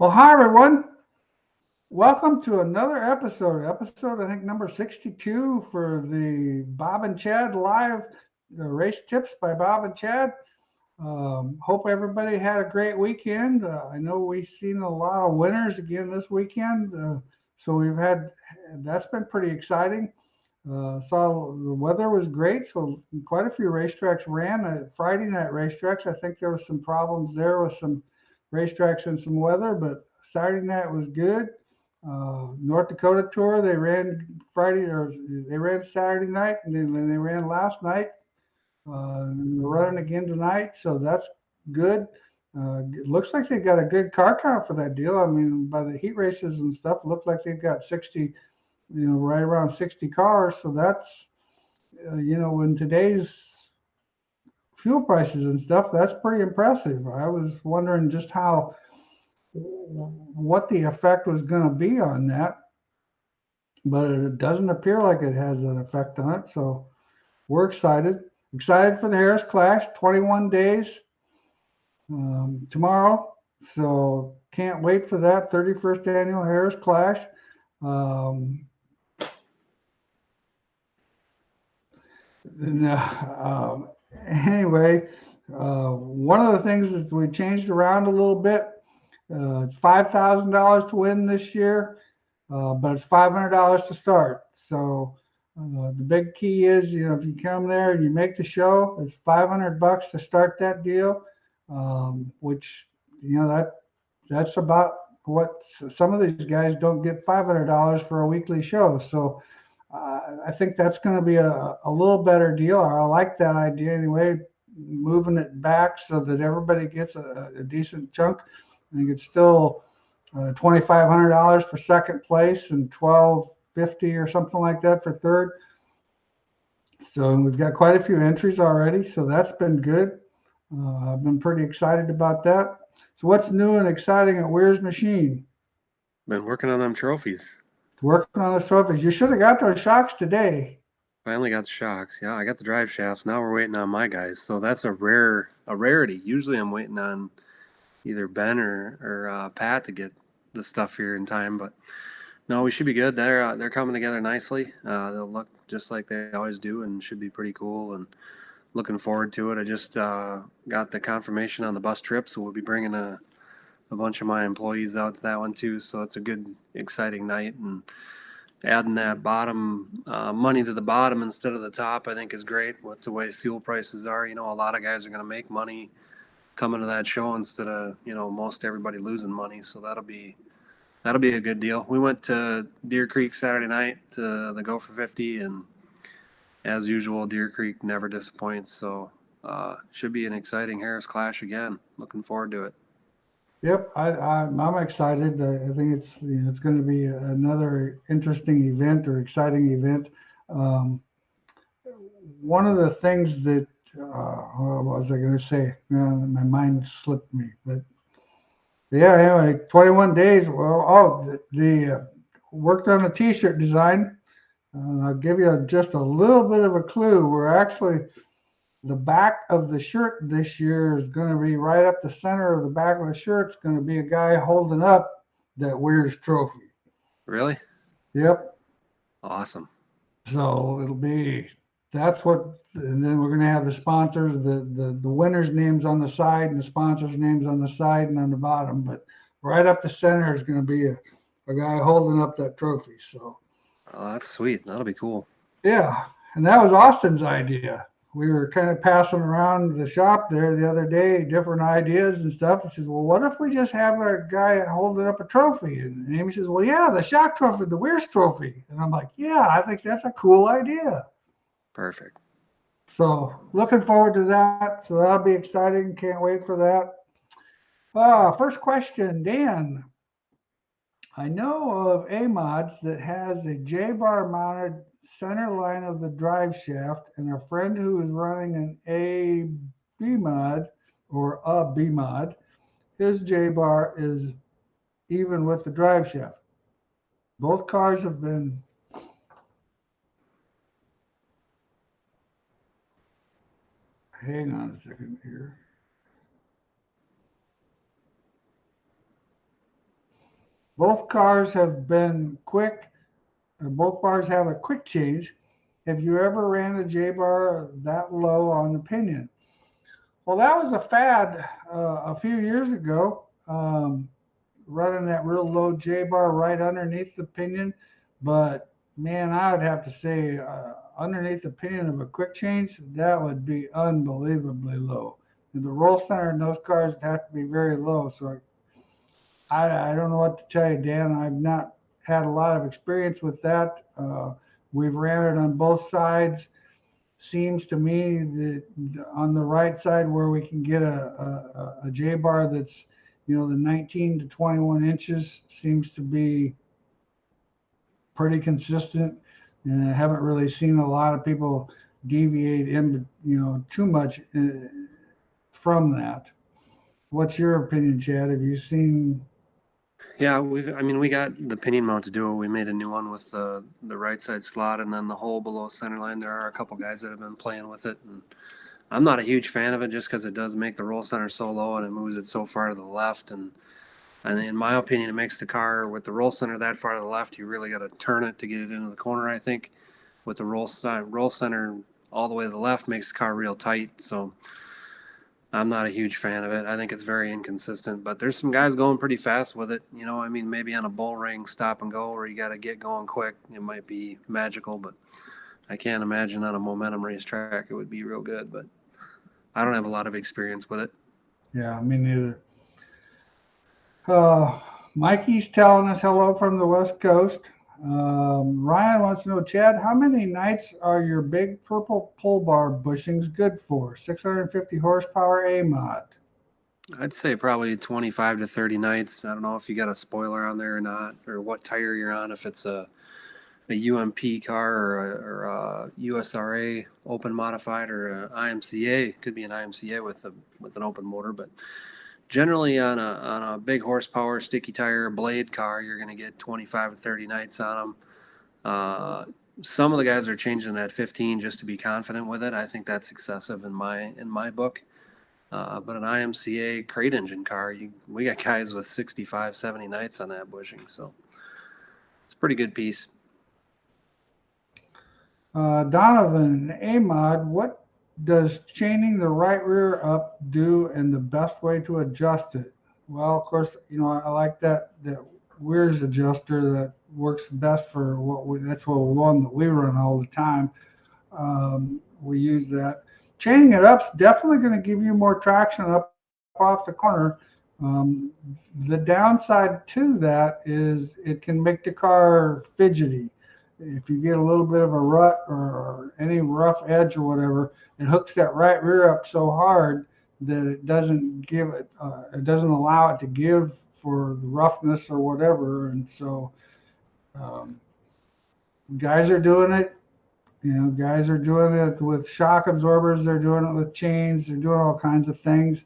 Well, hi everyone. Welcome to another episode I think number 62 for the Bob and Chad live race tips by Bob and Chad. Hope everybody had a great weekend. I know we've seen a lot of winners again this weekend, so that's been pretty exciting. Saw the weather was great, so quite a few racetracks ran. Friday night racetracks, I think there was some problems there with some racetracks and some weather, but Saturday night was good. North Dakota Tour, they ran they ran Saturday night, and then they ran last night. They're running again tonight, so that's good. It looks like they got a good car count for that deal. I mean, by the heat races and stuff, it looked like they've got 60, right around 60 cars. So that's, in today's fuel prices and stuff, that's pretty impressive. I was wondering just what the effect was going to be on that, but it doesn't appear like it has an effect on it. So we're excited. Excited for the Harris Clash, 21 days tomorrow. So can't wait for that 31st annual Harris Clash. Um, anyway, one of the things that we changed around a little bit. It's $5,000 to win this year, but it's $500 to start. So the big key is, if you come there and you make the show, it's $500 to start that deal, which that's about what some of these guys don't get $500 for a weekly show. So I think that's going to be a little better deal. I like that idea anyway, moving it back so that everybody gets a decent chunk. I think it's still $2,500 for second place and $1,250 or something like that for third. So we've got quite a few entries already, so that's been good. I've been pretty excited about that. So what's new and exciting at Weir's Machine? Been working on them trophies. Working on those trophies. You should have got those shocks today. Finally got the shocks. Yeah, I got the drive shafts. Now we're waiting on my guys. So that's a rarity. Usually I'm waiting on either Ben or Pat to get the stuff here in time. But no, we should be good. They're coming together nicely. They'll look just like they always do, and should be pretty cool. And looking forward to it. I just got the confirmation on the bus trip, so we'll be bringing a bunch of my employees out to that one too. So it's a good, exciting night. And adding that bottom money to the bottom instead of the top, I think is great with the way fuel prices are. A lot of guys are going to make money coming to that show instead of most everybody losing money. So that'll be a good deal. We went to Deer Creek Saturday night to the Go for 50, and as usual, Deer Creek never disappoints. So should be an exciting Harris Clash again. Looking forward to it. Yep, I'm excited. I think it's going to be another interesting event or exciting event. Um, One of the things that what was I going to say? My mind slipped me. But yeah, anyway, 21 days. Well, the worked on a T-shirt design. I'll give you just a little bit of a clue. We're actually the back of the shirt this year is going to be right up the center of the back of the shirt. It's going to be a guy holding up that Weir's trophy. Really? Yep. Awesome. So that's what, and then we're going to have the sponsors, the winner's names on the side and the sponsors' names on the side and on the bottom. But right up the center is going to be a guy holding up that trophy. So, Oh, that's sweet. That'll be cool. yeah. And that was Austin's idea. We were kind of passing around the shop there the other day, different ideas and stuff. He says, well, what if we just have a guy holding up a trophy? And Amy says, well, yeah, the shock trophy, the Weir's trophy. And I'm like, yeah, I think that's a cool idea. Perfect. So looking forward to that. So that'll be exciting. Can't wait for that. First question, Dan. I know of a mod that has a J-bar mounted center line of the drive shaft, and a friend who is running an A B mod or a B mod, his J-bar is even with the drive shaft. Both cars have been. Hang on a second here. Both cars have been quick, or both bars have a quick change. Have you ever ran a J bar that low on the pinion? Well, that was a fad a few years ago, running that real low J bar right underneath the pinion. But man, I would have to say underneath the pinion of a quick change, that would be unbelievably low. And the roll center in those cars would have to be very low. So I don't know what to tell you, Dan. I've not had a lot of experience with that. We've ran it on both sides. Seems to me that on the right side where we can get a J bar that's, the 19 to 21 inches seems to be pretty consistent. And I haven't really seen a lot of people deviate too much from that. What's your opinion, Chad? Have you seen? Yeah, we got the pinion mounted duo. We made a new one with the right side slot and then the hole below center line. There are a couple guys that have been playing with it, and I'm not a huge fan of it just because it does make the roll center so low and it moves it so far to the left. And in my opinion, it makes the car with the roll center that far to the left. You really got to turn it to get it into the corner. I think with the roll center all the way to the left makes the car real tight. So I'm not a huge fan of it. I think it's very inconsistent, but there's some guys going pretty fast with it. Maybe on a bull ring stop and go where you got to get going quick, it might be magical, but I can't imagine on a momentum racetrack it would be real good, but I don't have a lot of experience with it. Yeah, me neither. Uh, Mikey's telling us hello from the West Coast. Ryan wants to know, Chad, how many nights are your big purple pull bar bushings good for? 650 horsepower A mod. I'd say probably 25 to 30 nights. I don't know if you got a spoiler on there or not, or what tire you're on, if it's a UMP car or a USRA open modified or a IMCA. It could be an IMCA with an open motor, but generally on a big horsepower sticky tire blade car, you're going to get 25 to 30 nights on them. Some of the guys are changing that 15 just to be confident with it. I think that's excessive in my book. But an IMCA crate engine car, we got guys with 65, 70 nights on that bushing, so it's a pretty good piece. Donovan, A mod, what does chaining the right rear up do and the best way to adjust it? Well, of course, I like that rears adjuster that works best for that's one that we run all the time. We use that. Chaining it up's definitely going to give you more traction up off the corner. Um, the downside to that is it can make the car fidgety. If you get a little bit of a rut or any rough edge or whatever, it hooks that right rear up so hard that it doesn't it doesn't allow it to give for the roughness or whatever. And so um, guys are doing it. Guys are doing it with shock absorbers. They're doing it with chains. They're doing all kinds of things.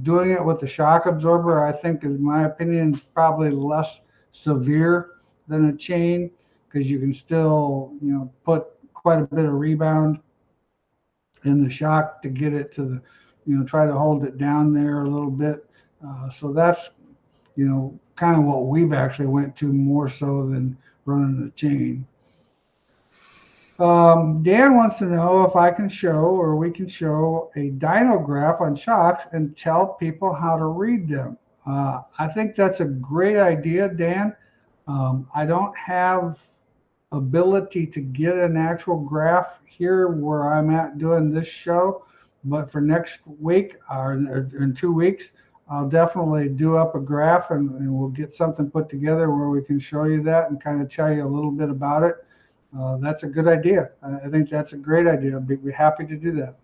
Doing it with the shock absorber, I think, is my opinion, is probably less severe than a chain because you can still, put quite a bit of rebound in the shock to get it to try to hold it down there a little bit. So that's, kind of what we've actually went to more so than running a chain. Dan wants to know if I can show or we can show a dyno graph on shocks and tell people how to read them. I think that's a great idea, Dan. I don't have ability to get an actual graph here where I'm at doing this show, but for next week or in 2 weeks, I'll definitely do up a graph and we'll get something put together where we can show you that and kind of tell you a little bit about it. That's a good idea. I think that's a great idea. I'd be happy to do that.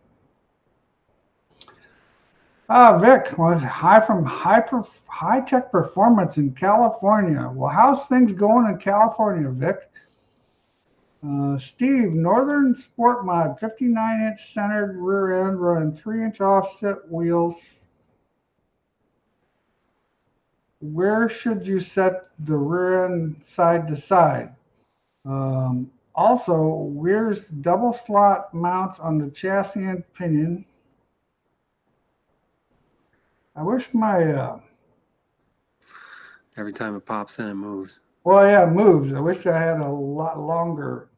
Vic, high tech performance in California. Well, how's things going in California, Vic? Steve, Northern Sport Mod, 59-inch centered rear end, running 3-inch offset wheels. Where should you set the rear end side to side? Also, where's double slot mounts on the chassis and pinion? I wish my Every time it pops in, it moves. Well, yeah, it moves. I wish I had a lot longer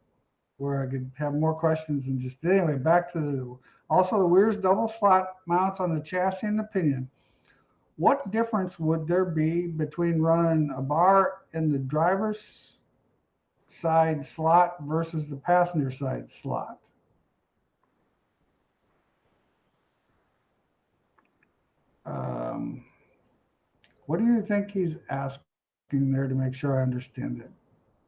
where I could have more questions and just anyway. Back to also the Weir's double slot mounts on the chassis and the pinion. What difference would there be between running a bar in the driver's side slot versus the passenger side slot? Um, what do you think he's asking there to make sure I understand it?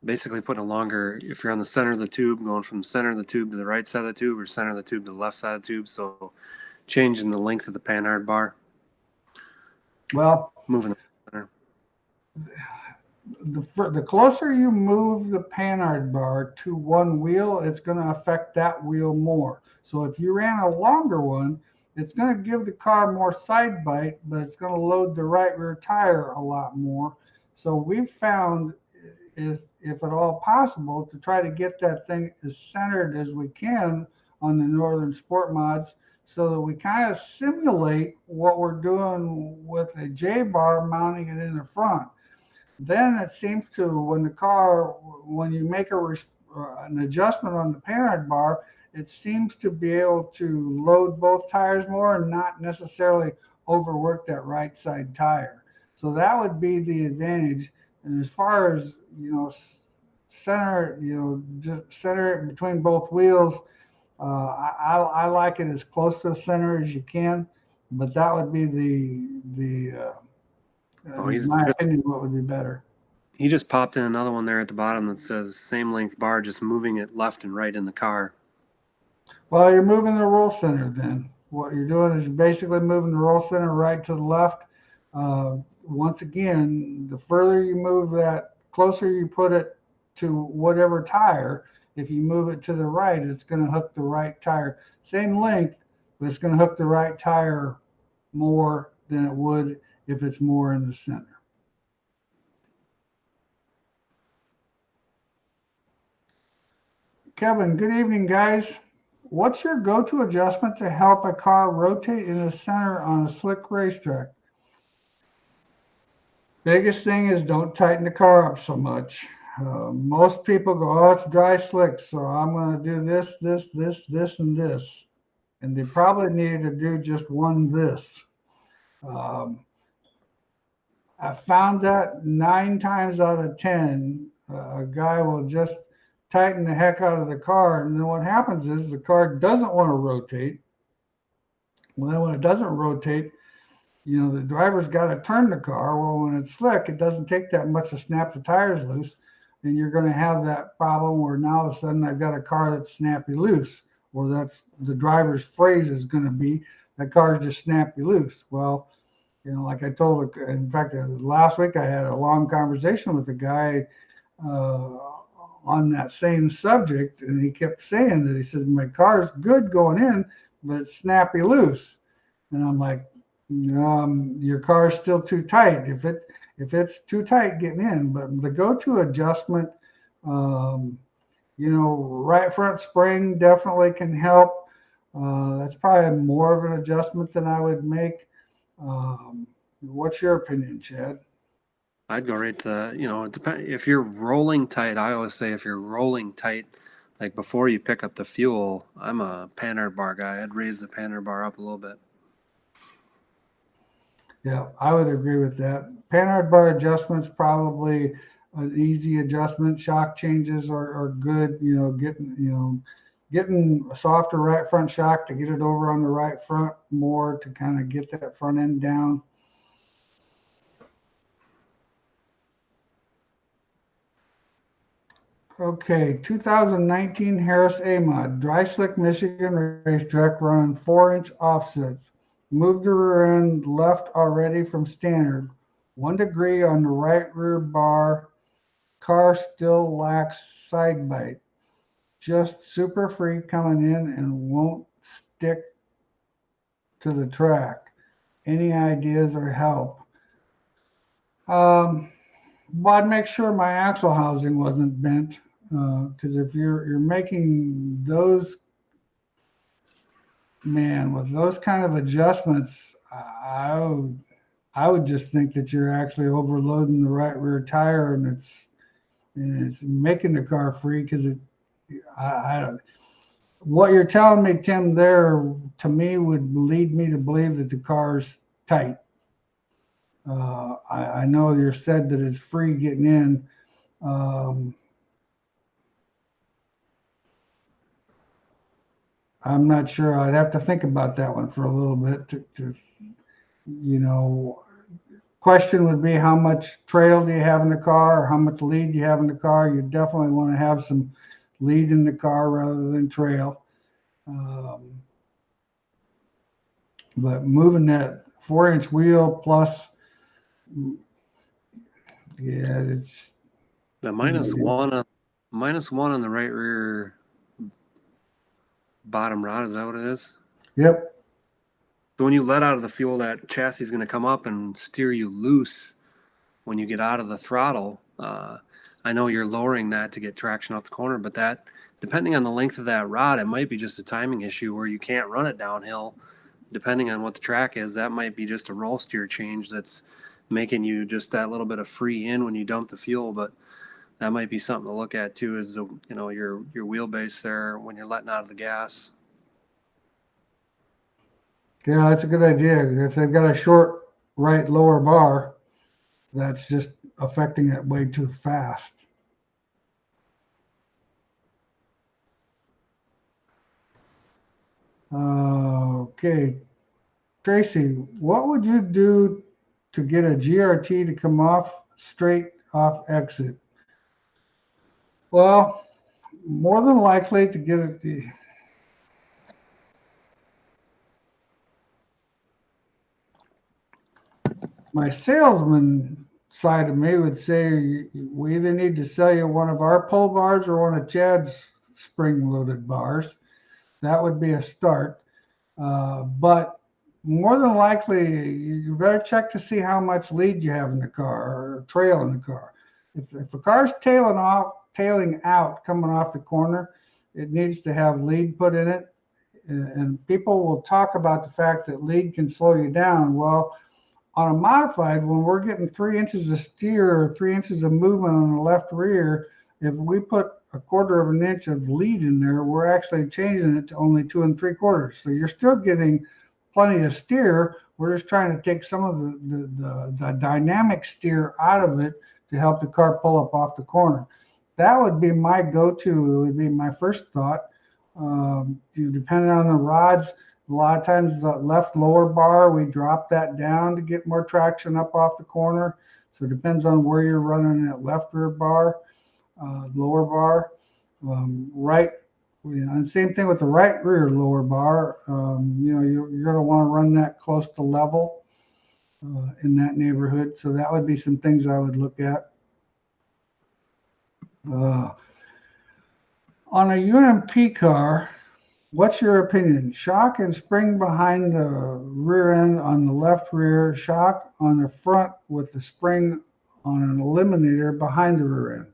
Basically putting a longer, if you're on the center of the tube, going from the center of the tube to the right side of the tube, or center of the tube to the left side of the tube, so changing the length of the panhard bar. Well, moving the center. The closer you move the panhard bar to one wheel, it's going to affect that wheel more. So if you ran a longer one, it's going to give the car more side bite, but it's going to load the right rear tire a lot more. So we've found, if at all possible, to try to get that thing as centered as we can on the Northern Sport mods, so that we kind of simulate what we're doing with a J bar mounting it in the front. Then it seems to, when you make an adjustment on the panhard bar, it seems to be able to load both tires more and not necessarily overwork that right side tire. So that would be the advantage. And as far as, just center it between both wheels, I like it as close to the center as you can, but that would be in my opinion, what would be better. He just popped in another one there at the bottom that says same length bar, just moving it left and right in the car. Well, you're moving the roll center then. What you're doing is you're basically moving the roll center right to the left. Once again, the further you move that, closer you put it to whatever tire, if you move it to the right, it's going to hook the right tire. Same length, but it's going to hook the right tire more than it would if it's more in the center. Kevin, good evening, guys. What's your go-to adjustment to help a car rotate in the center on a slick racetrack? Biggest thing is don't tighten the car up so much. Most people go, oh, it's dry slick, so I'm going to do this, and this. And they probably needed to do just one this. I found that 9 times out of 10, a guy will just tighten the heck out of the car. And then what happens is the car doesn't want to rotate. Well, then when it doesn't rotate, the driver's got to turn the car. Well, when it's slick, it doesn't take that much to snap the tires loose. And you're going to have that problem where now all of a sudden I've got a car that's snappy loose, or that's the driver's phrase is going to be, that car's just snappy loose. Well, like I told, in fact, last week I had a long conversation with a guy on that same subject, and he kept saying that, he says, my car's good going in, but it's snappy loose. And I'm like, your car's still too tight. If it's too tight getting in, but the go-to adjustment, right front spring definitely can help. That's probably more of an adjustment than I would make. What's your opinion, Chad? I'd go right to, it depends. If you're rolling tight, I always say if you're rolling tight, like before you pick up the fuel, I'm a panhard bar guy. I'd raise the panhard bar up a little bit. Yeah, I would agree with that. Panhard bar adjustments, probably an easy adjustment. Shock changes are good. Getting a softer right front shock to get it over on the right front more to kind of get that front end down. Okay, 2019 Harris A-Mod, dry slick Michigan racetrack, running 4-inch offsets. Moved the rear end left already from standard. 1 degree on the right rear bar. Car still lacks side bite. Just super free coming in and won't stick to the track. Any ideas or help? Well, I'd make sure my axle housing wasn't bent, because if you're making those, with those kind of adjustments, I I would just think that you're actually overloading the right rear tire, and it's making the car free because I don't. What you're telling me, Tim, there to me would lead me to believe that the car's tight. I know you said that it's free getting in. I'm not sure. I'd have to think about that one for a little bit to you know, question would be how much trail do you have in the car or how much lead do you have in the car. You definitely want to have some lead in the car rather than trail. But moving that 4-inch wheel plus, yeah, it's The -1 on the right rear bottom rod, is that what it is? Yep. So when you let out of the fuel, that chassis is going to come up and steer you loose when you get out of the throttle. I know you're lowering that to get traction off the corner, but that, depending on the length of that rod, it might be just a timing issue where you can't run it downhill. Depending on what the track is, that might be just a roll steer change that's making you just that little bit of free in when you dump the fuel. But that might be something to look at too, is your wheelbase there when you're letting out of the gas. Yeah, that's a good idea. If they've got a short right lower bar, that's just affecting it way too fast. Okay, Tracy, what would you do to get a GRT to come off straight off exit? Well, more than likely to get it my salesman side of me would say we either need to sell you one of our pull bars or one of Chad's spring loaded bars. That would be a start. But more than likely, you better check to see how much lead you have in the car or trail in the car. If the car's tailing out, coming off the corner, it needs to have lead put in it. And people will talk about the fact that lead can slow you down. Well, on a modified, when we're getting 3 inches of steer or 3 inches of movement on the left rear, if we put a 1/4 of an inch of lead in there, we're actually changing it to only 2 3/4. So you're still getting plenty of steer. We're just trying to take some of the dynamic steer out of it to help the car pull up off the corner. That would be my go-to. It would be my first thought. Depending on the rods, a lot of times the left lower bar, we drop that down to get more traction up off the corner. So it depends on where you're running that left rear bar, lower bar. Right, and same thing with the right rear lower bar. You're going to want to run that close to level in that neighborhood. So that would be some things I would look at. On a UMP car, what's your opinion? Shock and spring behind the rear end on the left rear, shock on the front with the spring on an eliminator behind the rear end.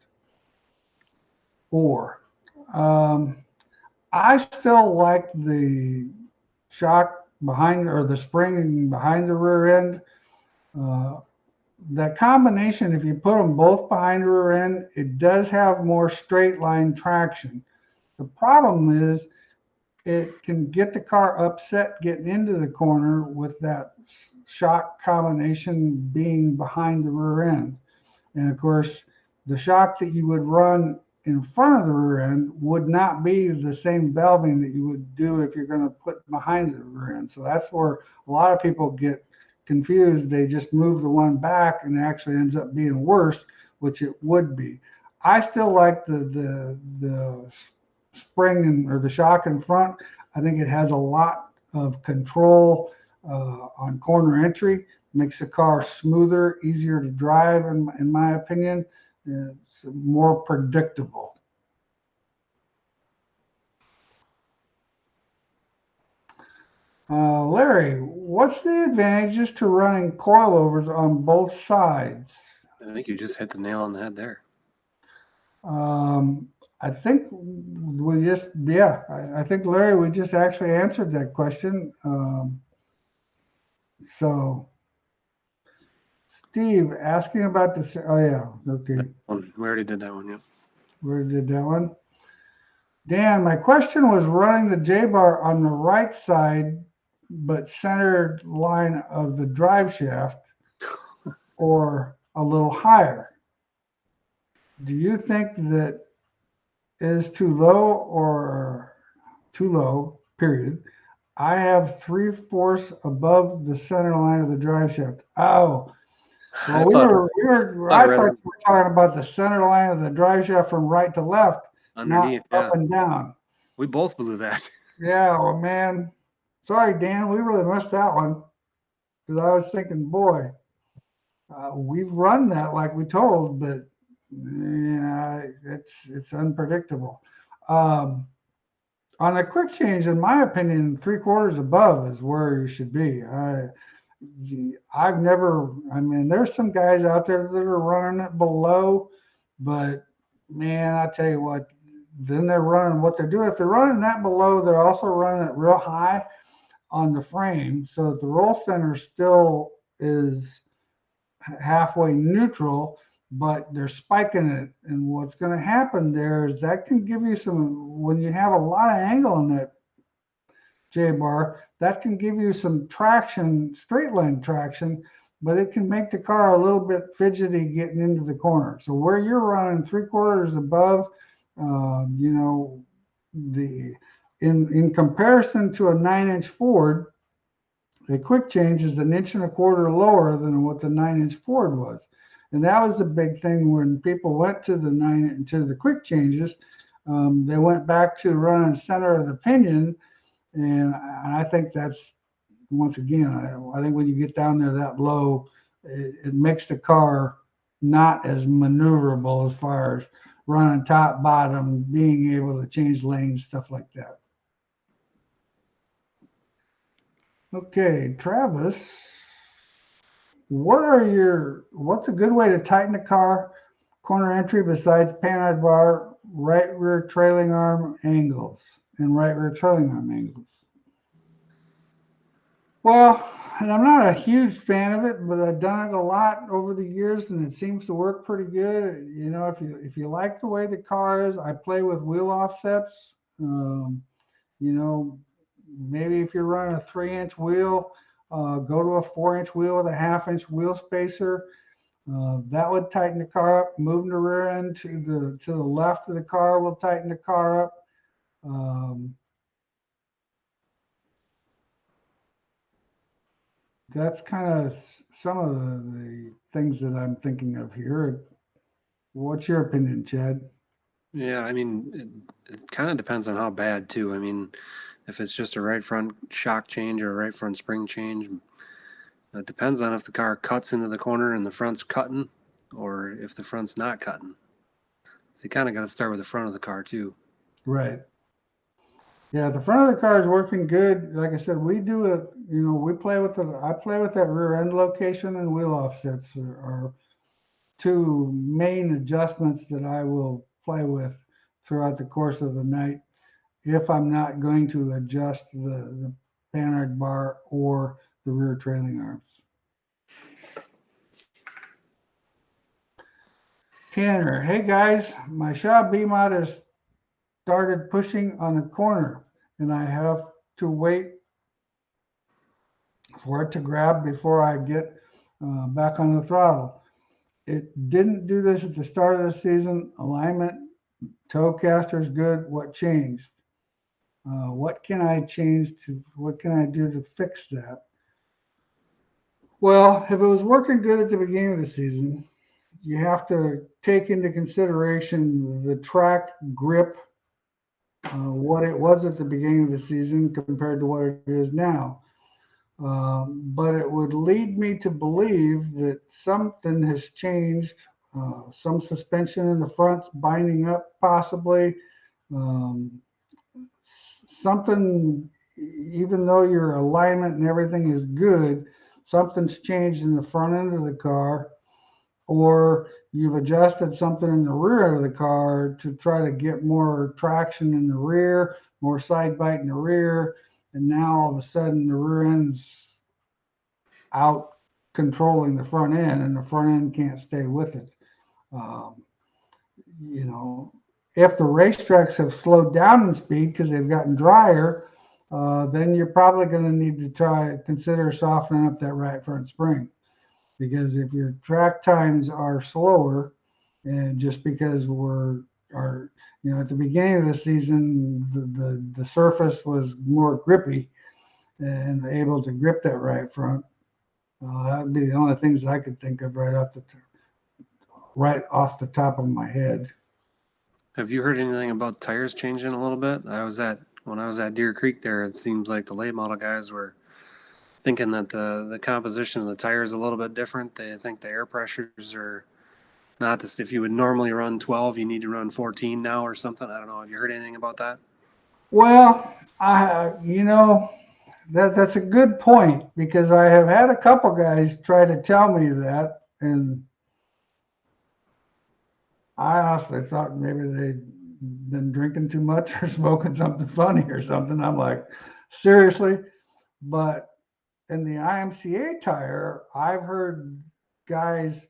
Or I still like the shock behind or the spring behind the rear end. That combination, if you put them both behind the rear end, it does have more straight line traction. The problem is it can get the car upset getting into the corner with that shock combination being behind the rear end. And of course, the shock that you would run in front of the rear end would not be the same valving that you would do if you're going to put behind the rear end. So that's where a lot of people get confused. They just move the one back and it actually ends up being worse, which it would be. I still like the spring or the shock in front. I think it has a lot of control on corner entry, makes the car smoother, easier to drive, in my opinion. It's more predictable. Larry, what's the advantages to running coilovers on both sides? I think you just hit the nail on the head there. I think I think Larry, we just actually answered that question. So Steve asking about this. Oh yeah, okay. We already did that one. Yeah. We did that one. Dan, my question was running the J-bar on the right side, but centered line of the drive shaft, or a little higher. Do you think that is too low or too low, period? I have 3/4 above the center line of the drive shaft. Oh, well, I thought you were talking about the center line of the drive shaft from right to left, underneath, not up and down. We both blew that. Yeah, well, man. Sorry, Dan. We really missed that one because I was thinking, boy, we've run that like we told, but yeah, it's unpredictable. Um, on a quick change, in my opinion, 3/4 above is where you should be. I've never. I mean, there's some guys out there that are running it below, but man, I tell you what, then they're running what they're doing. If they're running that below, they're also running it real high on the frame, so that the roll center still is halfway neutral, but they're spiking it. And what's going to happen there is that can give you some, when you have a lot of angle in that J-bar, that can give you some traction, straight line traction, but it can make the car a little bit fidgety getting into the corner. So where you're running 3/4 above, you know, the in comparison to a 9-inch Ford, the quick change is 1.25 inches lower than what the 9-inch Ford was. And that was the big thing when people went to the quick changes. They went back to running center of the pinion. And I think that's, once again, I think when you get down there that low, it makes the car not as maneuverable as far as running top, bottom, being able to change lanes, stuff like that. Okay, Travis, what's a good way to tighten the car corner entry besides panhard bar, right rear trailing arm angles, and right rear trailing arm angles? Well, and I'm not a huge fan of it, but I've done it a lot over the years, and it seems to work pretty good. You know, if you like the way the car is, I play with wheel offsets. You know, maybe if you're running a 3-inch wheel, go to a 4-inch wheel with a 1/2-inch wheel spacer. That would tighten the car up. Moving the rear end to the left of the car will tighten the car up. That's kind of some of the things that I'm thinking of here. What's your opinion, Chad? Yeah, I mean, it kind of depends on how bad too. I mean, if it's just a right front shock change or a right front spring change, it depends on if the car cuts into the corner and the front's cutting, or if the front's not cutting. So you kind of got to start with the front of the car too. Right. Yeah, the front of the car is working good. Like I said, we do it. You know, I play with that rear end location, and wheel offsets are two main adjustments that I will play with throughout the course of the night if I'm not going to adjust the panhard bar or the rear trailing arms. Tanner, hey guys, my Shaw B-Mod has started pushing on the corner, and I have to wait for it to grab before I get back on the throttle. It didn't do this at the start of the season. Alignment, toe caster is good. What changed? What can I do to fix that? Well, if it was working good at the beginning of the season, you have to take into consideration the track grip, what it was at the beginning of the season compared to what it is now. But it would lead me to believe that something has changed. Some suspension in the front's binding up, possibly. Something, even though your alignment and everything is good, something's changed in the front end of the car, or you've adjusted something in the rear of the car to try to get more traction in the rear, more side bite in the rear, and now all of a sudden the rear end's out controlling the front end, and the front end can't stay with it. You know, if the racetracks have slowed down in speed because they've gotten drier, then you're probably going to need to consider softening up that right front spring. Because if your track times are slower, and just because at the beginning of the season, the surface was more grippy and able to grip that right front, that would be the only things I could think of right off the top of my head. Have you heard anything about tires changing a little bit? When I was at Deer Creek there, it seems like the late model guys were thinking that the composition of the tire is a little bit different. They think the air pressures are not this. If you would normally run 12, you need to run 14 now or something. I don't know. Have you heard anything about that? Well, that's a good point, because I have had a couple guys try to tell me that, and I honestly thought maybe they'd been drinking too much or smoking something funny or something. I'm like, seriously? But in the IMCA tire, I've heard guys,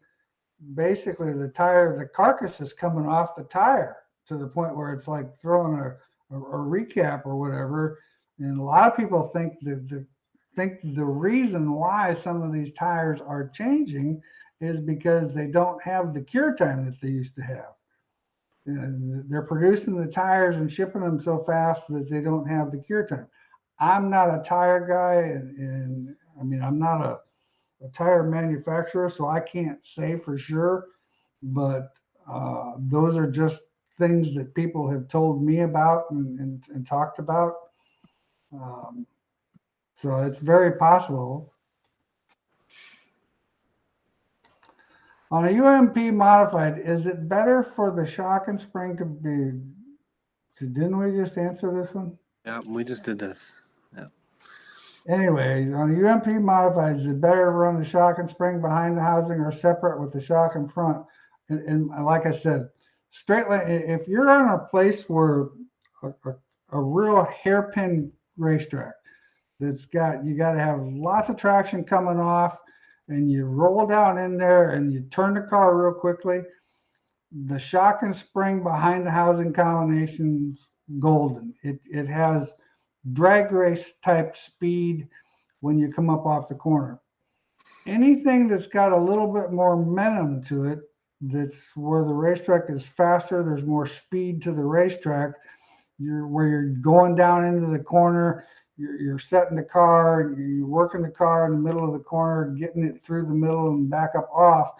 basically the carcass is coming off the tire to the point where it's like throwing a recap or whatever. And a lot of people think the reason why some of these tires are changing is because they don't have the cure time that they used to have. And they're producing the tires and shipping them so fast that they don't have the cure time. I'm not a tire guy, and I mean, I'm not a tire manufacturer, so I can't say for sure, but those are just things that people have told me about and talked about. So it's very possible. On a UMP modified, is it better for the shock and spring to be? Didn't we just answer this one? Yeah, we just did this. Yeah. Anyway, on a UMP modified, is it better to run the shock and spring behind the housing or separate with the shock in front? And like I said, straight line, if you're on a place where a real hairpin racetrack you got to have lots of traction coming off, and you roll down in there and you turn the car real quickly, the shock and spring behind the housing combination's golden. It has drag race type speed when you come up off the corner. Anything that's got a little bit more momentum to it, that's where the racetrack is faster, there's more speed to the racetrack, where you're going down into the corner, you're setting the car, you're working the car in the middle of the corner, getting it through the middle and back up off,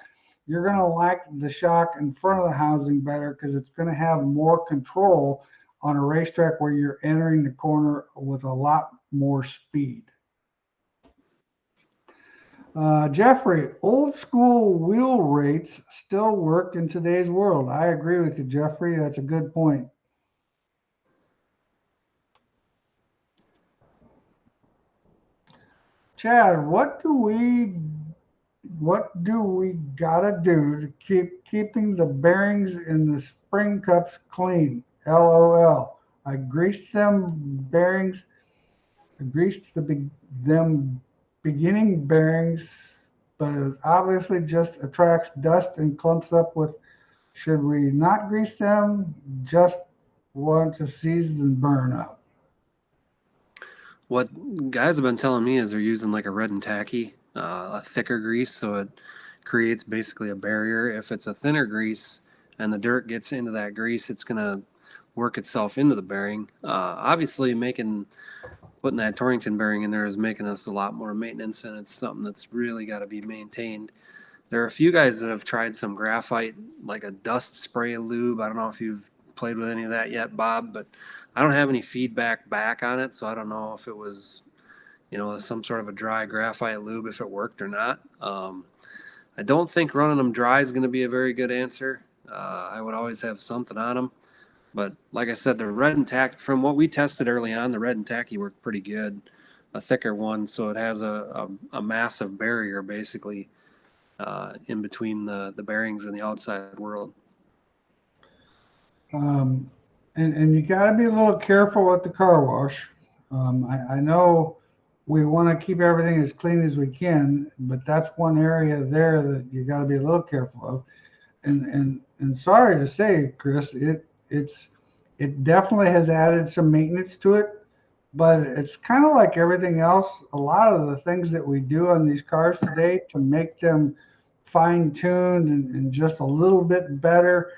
you're going to like the shock in front of the housing better, because it's going to have more control on a racetrack where you're entering the corner with a lot more speed. Jeffrey, old school wheel rates still work in today's world. I agree with you, Jeffrey. That's a good point. Chad, what do we gotta do to keeping the bearings in the spring cups clean? LOL. I greased them them beginning bearings, but it obviously just attracts dust and clumps up with. Should we not grease them? Just want to season and burn up. What guys have been telling me is they're using like a red and tacky, a thicker grease, so it creates basically a barrier. If it's a thinner grease and the dirt gets into that grease, it's going to work itself into the bearing. Obviously, putting that Torrington bearing in there is making us a lot more maintenance, and it's something that's really got to be maintained. There are a few guys that have tried some graphite, like a dust spray lube. I don't know if you've played with any of that yet, Bob, but I don't have any feedback back on it, so I don't know if it was, some sort of a dry graphite lube, if it worked or not. I don't think running them dry is going to be a very good answer. I would always have something on them. But like I said, the red and tacky, from what we tested early on, the red and tacky worked pretty good. A thicker one, so it has a massive barrier basically in between the bearings and the outside world. And you got to be a little careful with the car wash. I know we want to keep everything as clean as we can, but that's one area there that you got to be a little careful of. And sorry to say, Chris, it definitely has added some maintenance to it, but it's kind of like everything else. A lot of the things that we do on these cars today to make them fine-tuned and just a little bit better,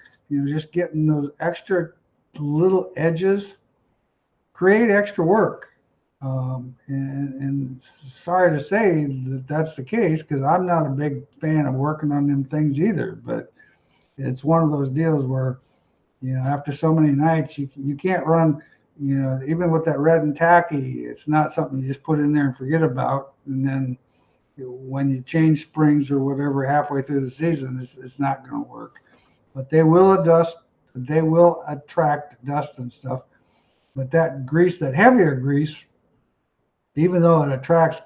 just getting those extra little edges create extra work. And sorry to say that that's the case, because I'm not a big fan of working on them things either. But it's one of those deals where, after so many nights, you can't run, even with that red and tacky, it's not something you just put in there and forget about. And then when you change springs or whatever halfway through the season, it's not going to work. But they will attract dust and stuff. But that grease, that heavier grease, even though it attracts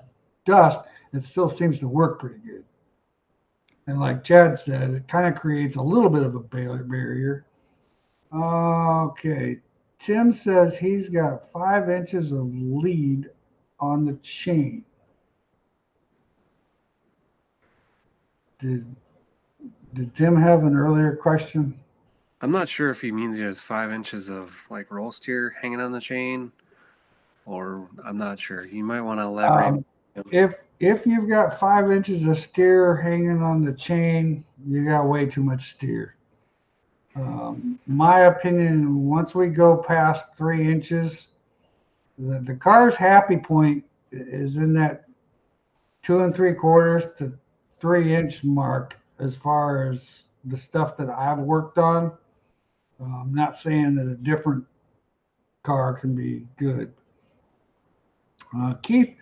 dust, it still seems to work pretty good. And like Chad said, it kind of creates a little bit of a barrier. Okay. Tim says he's got 5 inches of lead on the chain. Did Tim have an earlier question? I'm not sure if he means he has 5 inches of like roll steer hanging on the chain, or I'm not sure. You might want to elaborate. If you've got 5 inches of steer hanging on the chain, you got way too much steer. My opinion, once we go past 3 inches, the car's happy point is in that 2 3/4 to 3 inch mark as far as the stuff that I've worked on. I'm not saying that a different car can be good. Keith,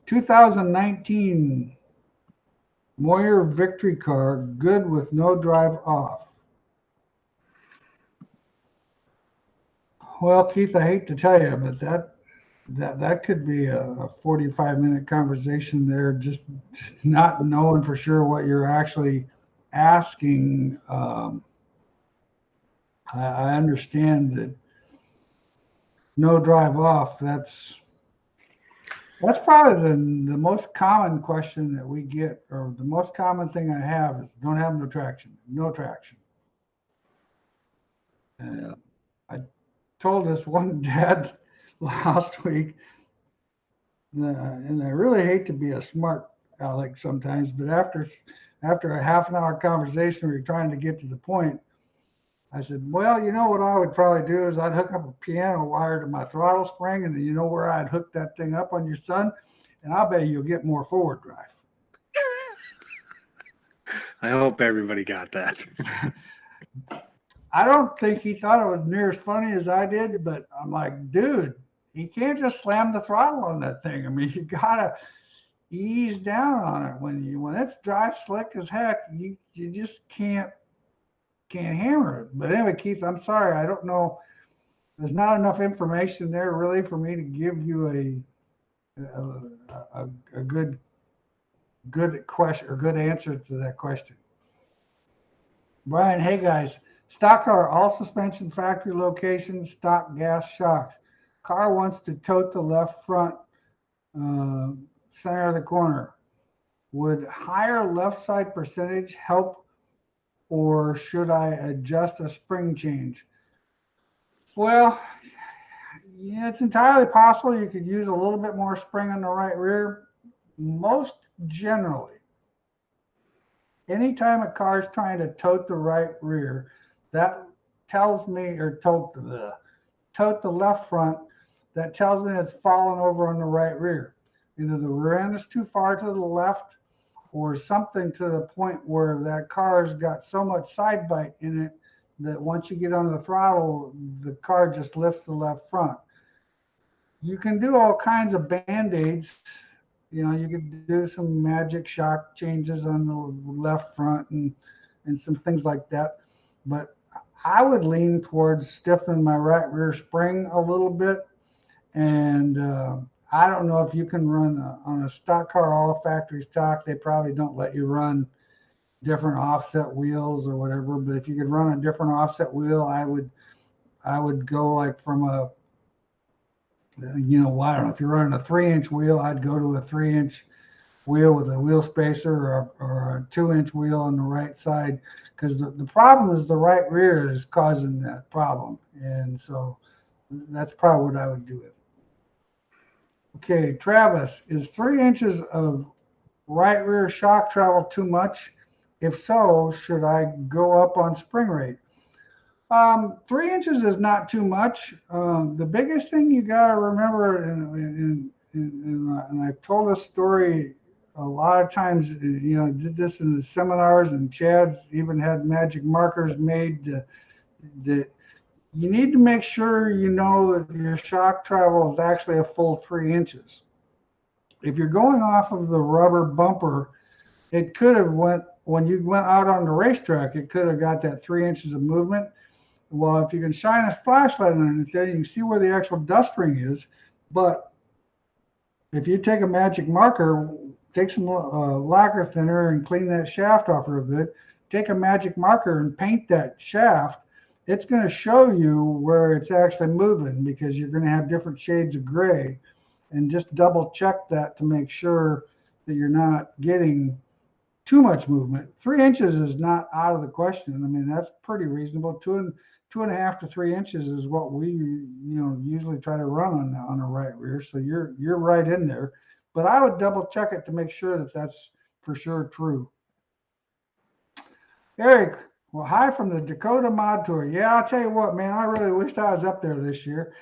2019 Moyer Victory car, good with no drive off. Well, Keith, I hate to tell you, but that could be a 45-minute conversation there, just not knowing for sure what you're actually asking. I understand that no drive off, that's probably the most common question that we get, or the most common thing I have is don't have no traction. And Yeah. I told this one dad last week, and I really hate to be a smart aleck sometimes, but after a half an hour conversation, we were trying to get to the point. I said, well, what I would probably do is I'd hook up a piano wire to my throttle spring, and then you know where I'd hook that thing up on your son, and I'll bet you'll get more forward drive. I hope everybody got that. I don't think he thought it was near as funny as I did, but I'm like, dude, you can't just slam the throttle on that thing. I mean, you gotta ease down on it. When it's dry slick as heck, you just can't hammer it. But anyway, Keith, I'm sorry, I don't know. There's not enough information there really for me to give you a good question or good answer to that question. Brian, hey guys, stock car, all suspension, factory location, stock gas shocks. Car wants to tote the left front, center of the corner. Would higher left side percentage help, or should I adjust a spring change? Well, yeah, it's entirely possible you could use a little bit more spring on the right rear. Most generally, anytime a car is trying to tote the right rear, that tells me, or tote the left front, that tells me it's falling over on the right rear. Either the rear end is too far to the left, or something to the point where that car's got so much side bite in it that once you get on the throttle, the car just lifts the left front. You can do all kinds of band-aids. You could do some magic shock changes on the left front and some things like that. But I would lean towards stiffening my right rear spring a little bit. And I don't know if you can run on a stock car, all factory stock. They probably don't let you run different offset wheels or whatever. But if you could run a different offset wheel, I would go like from a I don't know, if you're running a 3-inch wheel, I'd go to a 3-inch wheel with a wheel spacer, or a 2-inch wheel on the right side, because the problem is the right rear is causing that problem. And so that's probably what I would do it. Okay, Travis, is 3 inches of right rear shock travel too much? If so, should I go up on spring rate? 3 inches is not too much. The biggest thing you got to remember, and I've told this story a lot of times, did this in the seminars, and Chad's even had magic markers made that you need to make sure you know that your shock travel is actually a full 3 inches. If you're going off of the rubber bumper, it could have when you went out on the racetrack, it could have got that 3 inches of movement. Well, if you can shine a flashlight on it, then you can see where the actual dust ring is. But if you take a magic marker, take some lacquer thinner and clean that shaft off real good, take a magic marker and paint that shaft, it's going to show you where it's actually moving, because you're going to have different shades of gray. And just double check that to make sure that you're not getting too much movement. 3 inches is not out of the question. I mean, that's pretty reasonable. Two and a half to 3 inches is what we usually try to run on a right rear. So you're right in there, but I would double check it to make sure that that's for sure true. Eric, well, hi from the Dakota Mod Tour. Yeah, I'll tell you what, man, I really wished I was up there this year.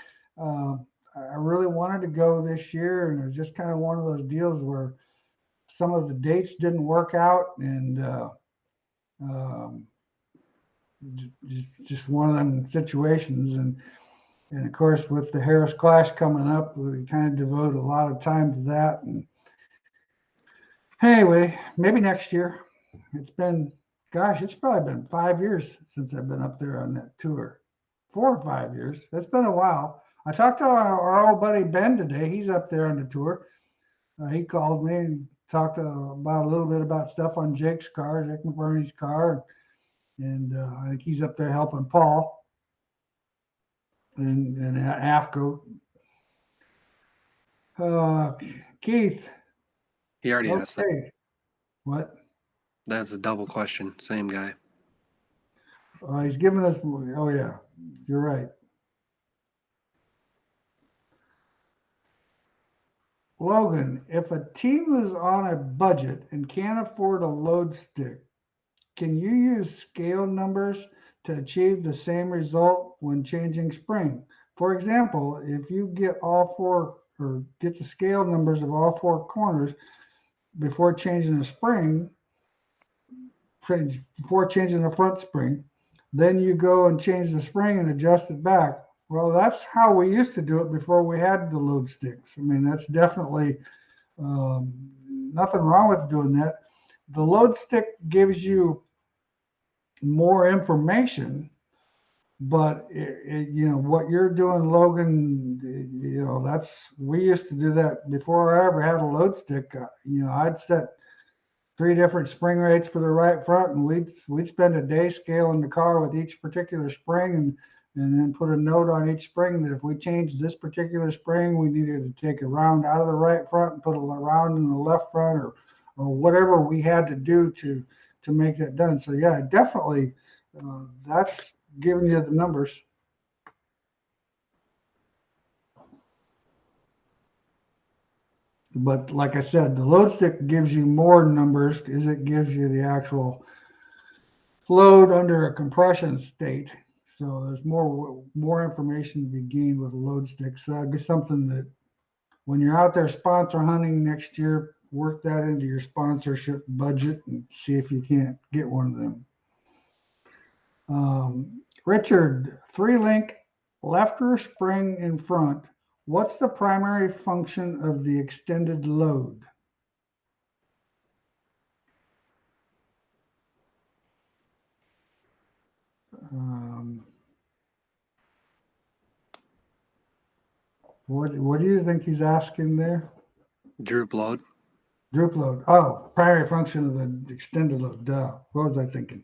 I really wanted to go this year, and it was just kind of one of those deals where some of the dates didn't work out, and just one of them situations. And of course, with the Harris Clash coming up, we kind of devote a lot of time to that. And anyway, maybe next year. It's probably been 5 years since I've been up there on that tour. 4 or 5 years. It's been a while. I talked to our old buddy Ben today. He's up there on the tour. He called me and talked about a little bit about stuff on Jake McBurney's car. And I think he's up there helping Paul and AFCO. Keith. He already asked that. What? That's a double question. Same guy. He's giving us. Oh yeah, you're right. Logan, if a team is on a budget and can't afford a load stick, can you use scale numbers to achieve the same result when changing spring? For example, if you get get the scale numbers of all 4 corners before changing the spring, before changing the front spring, then you go and change the spring and adjust it back. Well, that's how we used to do it before we had the load sticks. I mean, that's definitely nothing wrong with doing that. The load stick gives you more information, but what you're doing, Logan, we used to do that before I ever had a load stick. I'd set 3 different spring rates for the right front, and we'd spend a day scaling the car with each particular spring, and then put a note on each spring that if we changed this particular spring, we needed to take a round out of the right front and put a round in the left front, or whatever we had to do to make that done. So yeah, definitely, that's giving you the numbers. But like I said, the load stick gives you more numbers because it gives you the actual load under a compression state. So there's more information to be gained with a load stick. So that'd be something that when you're out there sponsor hunting next year, work that into your sponsorship budget and see if you can't get one of them. Richard, 3-link left rear spring in front. What's the primary function of the extended load? What do you think he's asking there? Droop load. Droop load. Oh, primary function of the extended load. Duh. What was I thinking?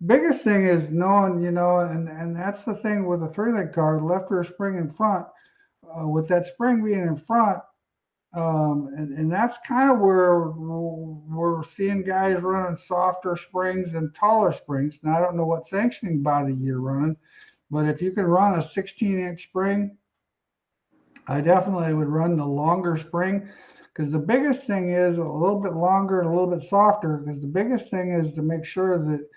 Biggest thing is knowing, and that's the thing with a 3-link car, left rear spring in front. with that spring being in front. And that's kind of where we're seeing guys running softer springs and taller springs. Now, I don't know what sanctioning body you're running, but if you can run a 16-inch spring, I definitely would run the longer spring, because the biggest thing is a little bit longer and a little bit softer, because the biggest thing is to make sure that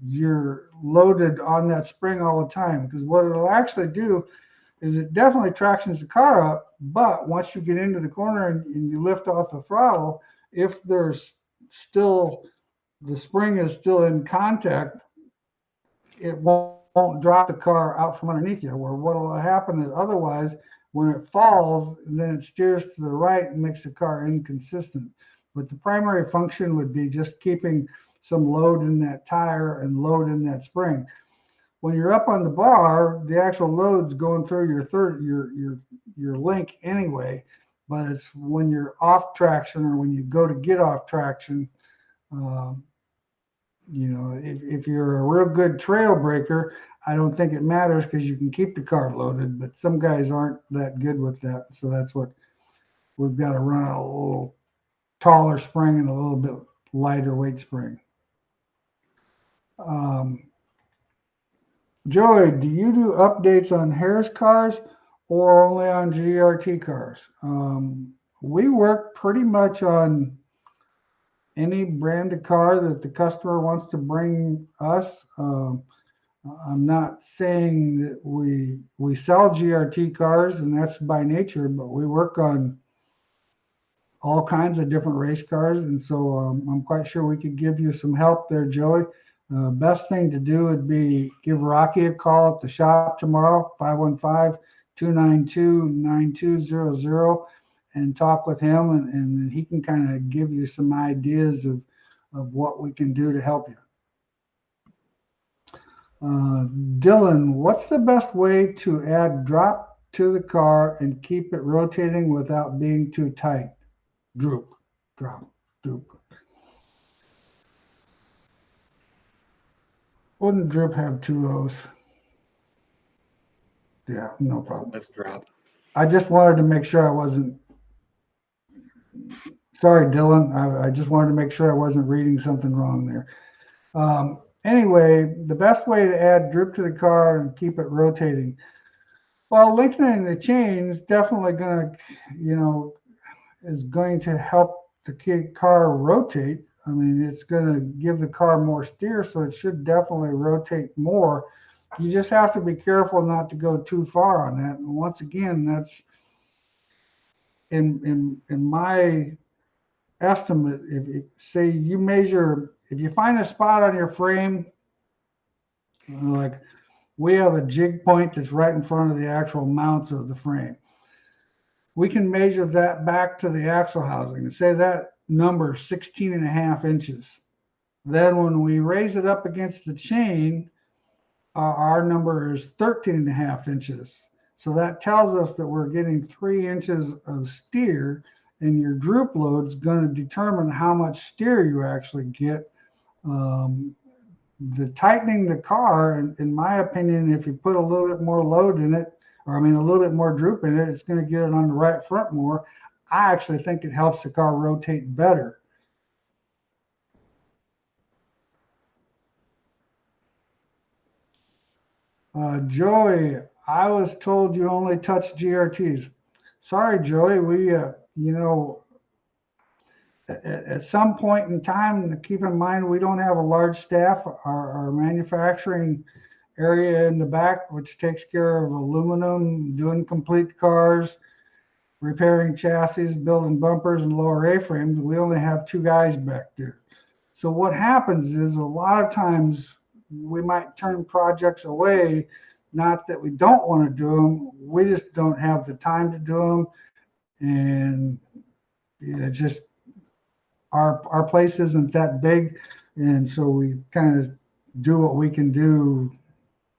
you're loaded on that spring all the time. Because what it'll actually do is it definitely tractions the car up, but once you get into the corner and you lift off the throttle, if there's still, the spring is still in contact, it won't drop the car out from underneath you. Where what will happen is otherwise, when it falls, then it steers to the right and makes the car inconsistent. But the primary function would be just keeping some load in that tire and load in that spring. When you're up on the bar, the actual load's going through your link anyway. But it's when you're off traction or when you go to get off traction. If you're a real good trail breaker, I don't think it matters because you can keep the car loaded. But some guys aren't that good with that, so that's what we've got to run, a little taller spring and a little bit lighter weight spring. Joey, do you do updates on Harris cars or only on GRT cars? We work pretty much on any branded car that the customer wants to bring us. I'm not saying that we sell GRT cars, and that's by nature, but we work on all kinds of different race cars, and so I'm quite sure we could give you some help there, Joey. Best thing to do would be give Rocky a call at the shop tomorrow, 515-292-9200, and talk with him, and he can kind of give you some ideas of what we can do to help you. Dylan, what's the best way to add drop to the car and keep it rotating without being too tight? Droop, drop, droop. Wouldn't Droop have two O's? Yeah, no problem. That's drop. I just wanted to make sure I wasn't. Sorry, Dylan. I just wanted to make sure I wasn't reading something wrong there. Anyway, the best way to add droop to the car and keep it rotating. Well, lengthening the chain is definitely going to help the car rotate. I mean, it's going to give the car more steer, so it should definitely rotate more. You just have to be careful not to go too far on that. And once again, that's in my estimate. If you find a spot on your frame, like we have a jig point that's right in front of the actual mounts of the frame, we can measure that back to the axle housing and say that number is 16.5 inches. Then when we raise it up against the chain, our number is 13.5 inches. So that tells us that we're getting 3 inches of steer, and your droop load is going to determine how much steer you actually get. The tightening the car, in my opinion, if you put a little bit more load in it, a little bit more droop in it, it's going to get it on the right front more. I actually think it helps the car rotate better. Joey, I was told you only touch GRTs. Sorry, Joey. We, at some point in time, keep in mind we don't have a large staff. Our manufacturing area in the back, which takes care of aluminum, doing complete cars, repairing chassis, building bumpers and lower A-frames, we only have 2 guys back there. So what happens is a lot of times we might turn projects away, not that we don't want to do them, we just don't have the time to do them, and it's just our place isn't that big, and so we kind of do what we can do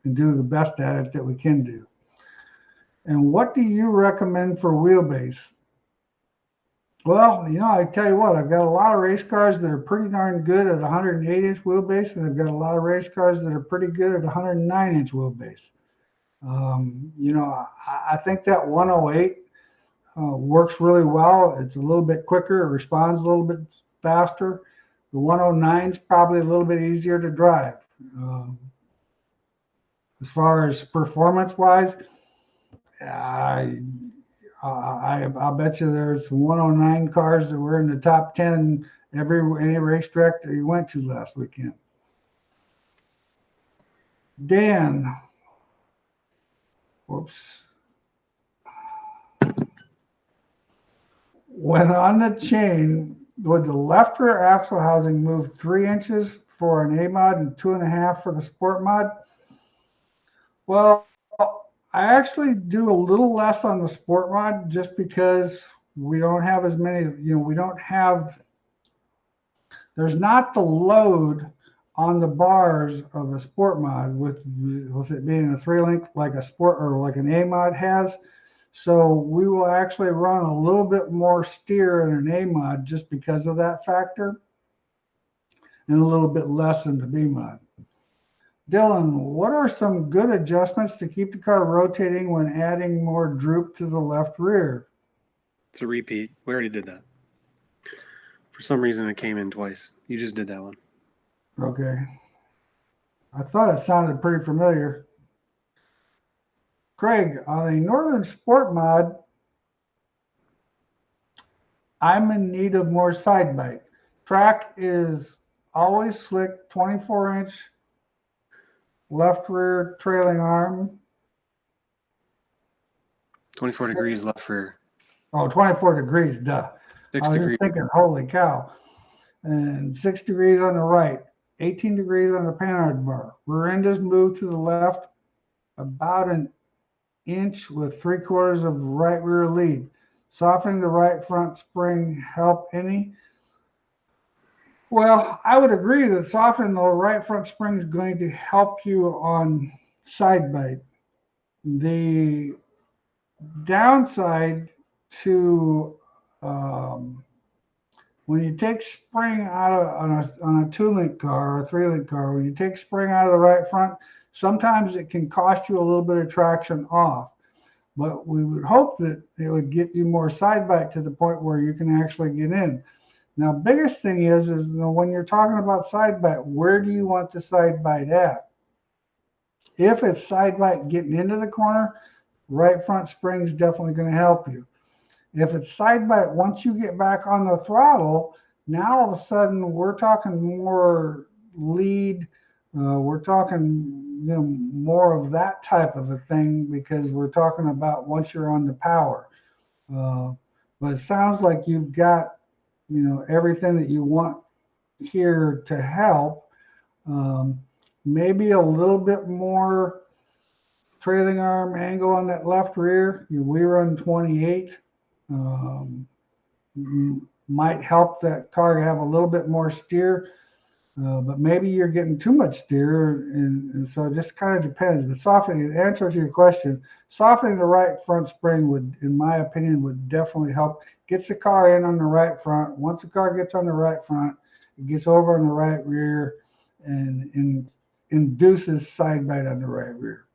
and do the best at it that we can do. And what do you recommend for wheelbase? Well, I tell you what, I've got a lot of race cars that are pretty darn good at 108-inch wheelbase, and I've got a lot of race cars that are pretty good at 109-inch wheelbase. I think that 108 works really well. It's a little bit quicker, it responds a little bit faster. The 109 is probably a little bit easier to drive. Um, as far as performance wise, I, I'll bet you there's some 109 cars that were in the top 10 any racetrack that you went to last weekend. Dan, whoops. When on the chain, would the left rear axle housing move 3 inches for an A mod and 2.5 for the sport mod? Well, I actually do a little less on the sport mod just because we don't have as many, there's not the load on the bars of a sport mod with it being a 3-link like a sport or like an A mod has. So we will actually run a little bit more steer in an A mod just because of that factor, and a little bit less in the B mod. Dylan, what are some good adjustments to keep the car rotating when adding more droop to the left rear? It's a repeat. We already did that. For some reason, it came in twice. You just did that one. Okay. I thought it sounded pretty familiar. Craig, on a Northern Sport mod, I'm in need of more side bite. Track is always slick, 24-inch left rear trailing arm. 24 degrees left rear. Oh, 24 degrees, duh. 6 I was degrees. just thinking, holy cow. And 6 degrees on the right, 18 degrees on the panhard bar. Rear end is moved to the left about an inch with 3/4 of right rear lead. Softening the right front spring help any? Well, I would agree that softening the right front spring is going to help you on side bite. The downside to when you take spring out of on a 2-link car or a 3-link car, when you take spring out of the right front, sometimes it can cost you a little bit of traction off. But we would hope that it would get you more side bite to the point where you can actually get in. Now, biggest thing is when you're talking about side bite, where do you want the side bite at? If it's side bite getting into the corner, right front spring is definitely going to help you. If it's side bite once you get back on the throttle, now all of a sudden we're talking more lead. We're talking more of that type of a thing because we're talking about once you're on the power. But it sounds like you've got everything that you want here to help. Maybe a little bit more trailing arm angle on that left rear. We run 28. Might help that car have a little bit more steer, but maybe you're getting too much steer, and so it just kind of depends. But softening, the answer to your question, softening the right front spring would, in my opinion, would definitely help. Gets the car in on the right front. Once the car gets on the right front, it gets over on the right rear and induces side bite on the right rear.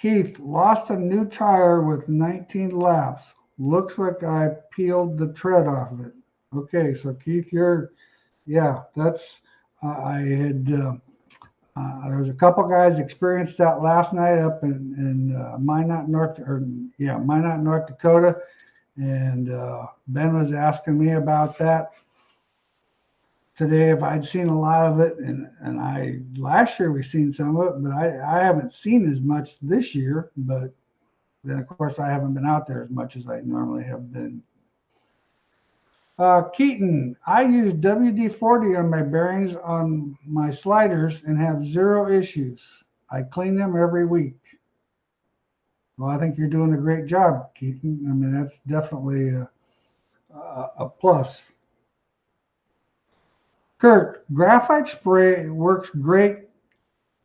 Keith, lost a new tire with 19 laps. Looks like I peeled the tread off of it. Okay, so Keith, that's, I had, there was a couple guys experienced that last night up in Minot, North Dakota. And Ben was asking me about that today if I'd seen a lot of it, and last year we seen some of it, but I haven't seen as much this year. But then of course I haven't been out there as much as I normally have been. Keaton, I use WD-40 on my bearings on my sliders and have 0 issues. I clean them every week. Well, I think you're doing a great job, Keaton. I mean, that's definitely a plus. Kurt, graphite spray works great,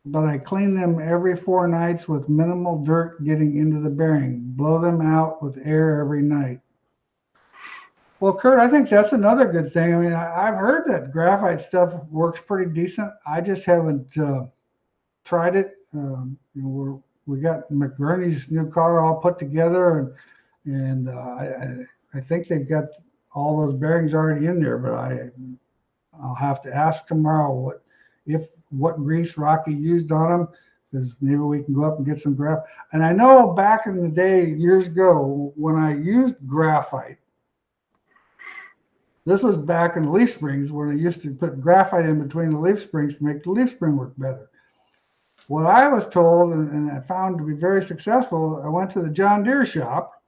but I clean them every 4 nights with minimal dirt getting into the bearing. Blow them out with air every night. Well, Kurt, I think that's another good thing. I mean, I've heard that graphite stuff works pretty decent. I just haven't tried it. We got McBurney's new car all put together, and I think they've got all those bearings already in there. But I'll have to ask tomorrow what grease Rocky used on them, because maybe we can go up and get some graphite. And I know back in the day, years ago, when I used graphite, this was back in leaf springs when I used to put graphite in between the leaf springs to make the leaf spring work better. What I was told, and I found to be very successful, I went to the John Deere shop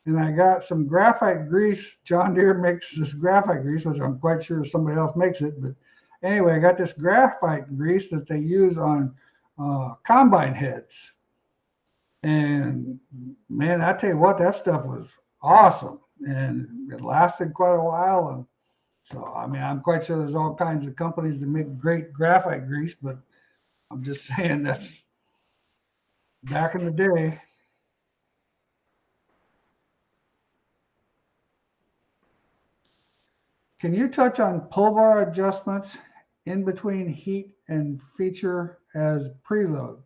and I got some graphite grease. John Deere makes this graphite grease, which I'm quite sure somebody else makes it. But anyway, I got this graphite grease that they use on combine heads. And man, I tell you what, that stuff was awesome. And it lasted quite a while. And so, I mean, I'm quite sure there's all kinds of companies that make great graphite grease, but I'm just saying that's back in the day. Can you touch on pull bar adjustments in between heat and feature as preload?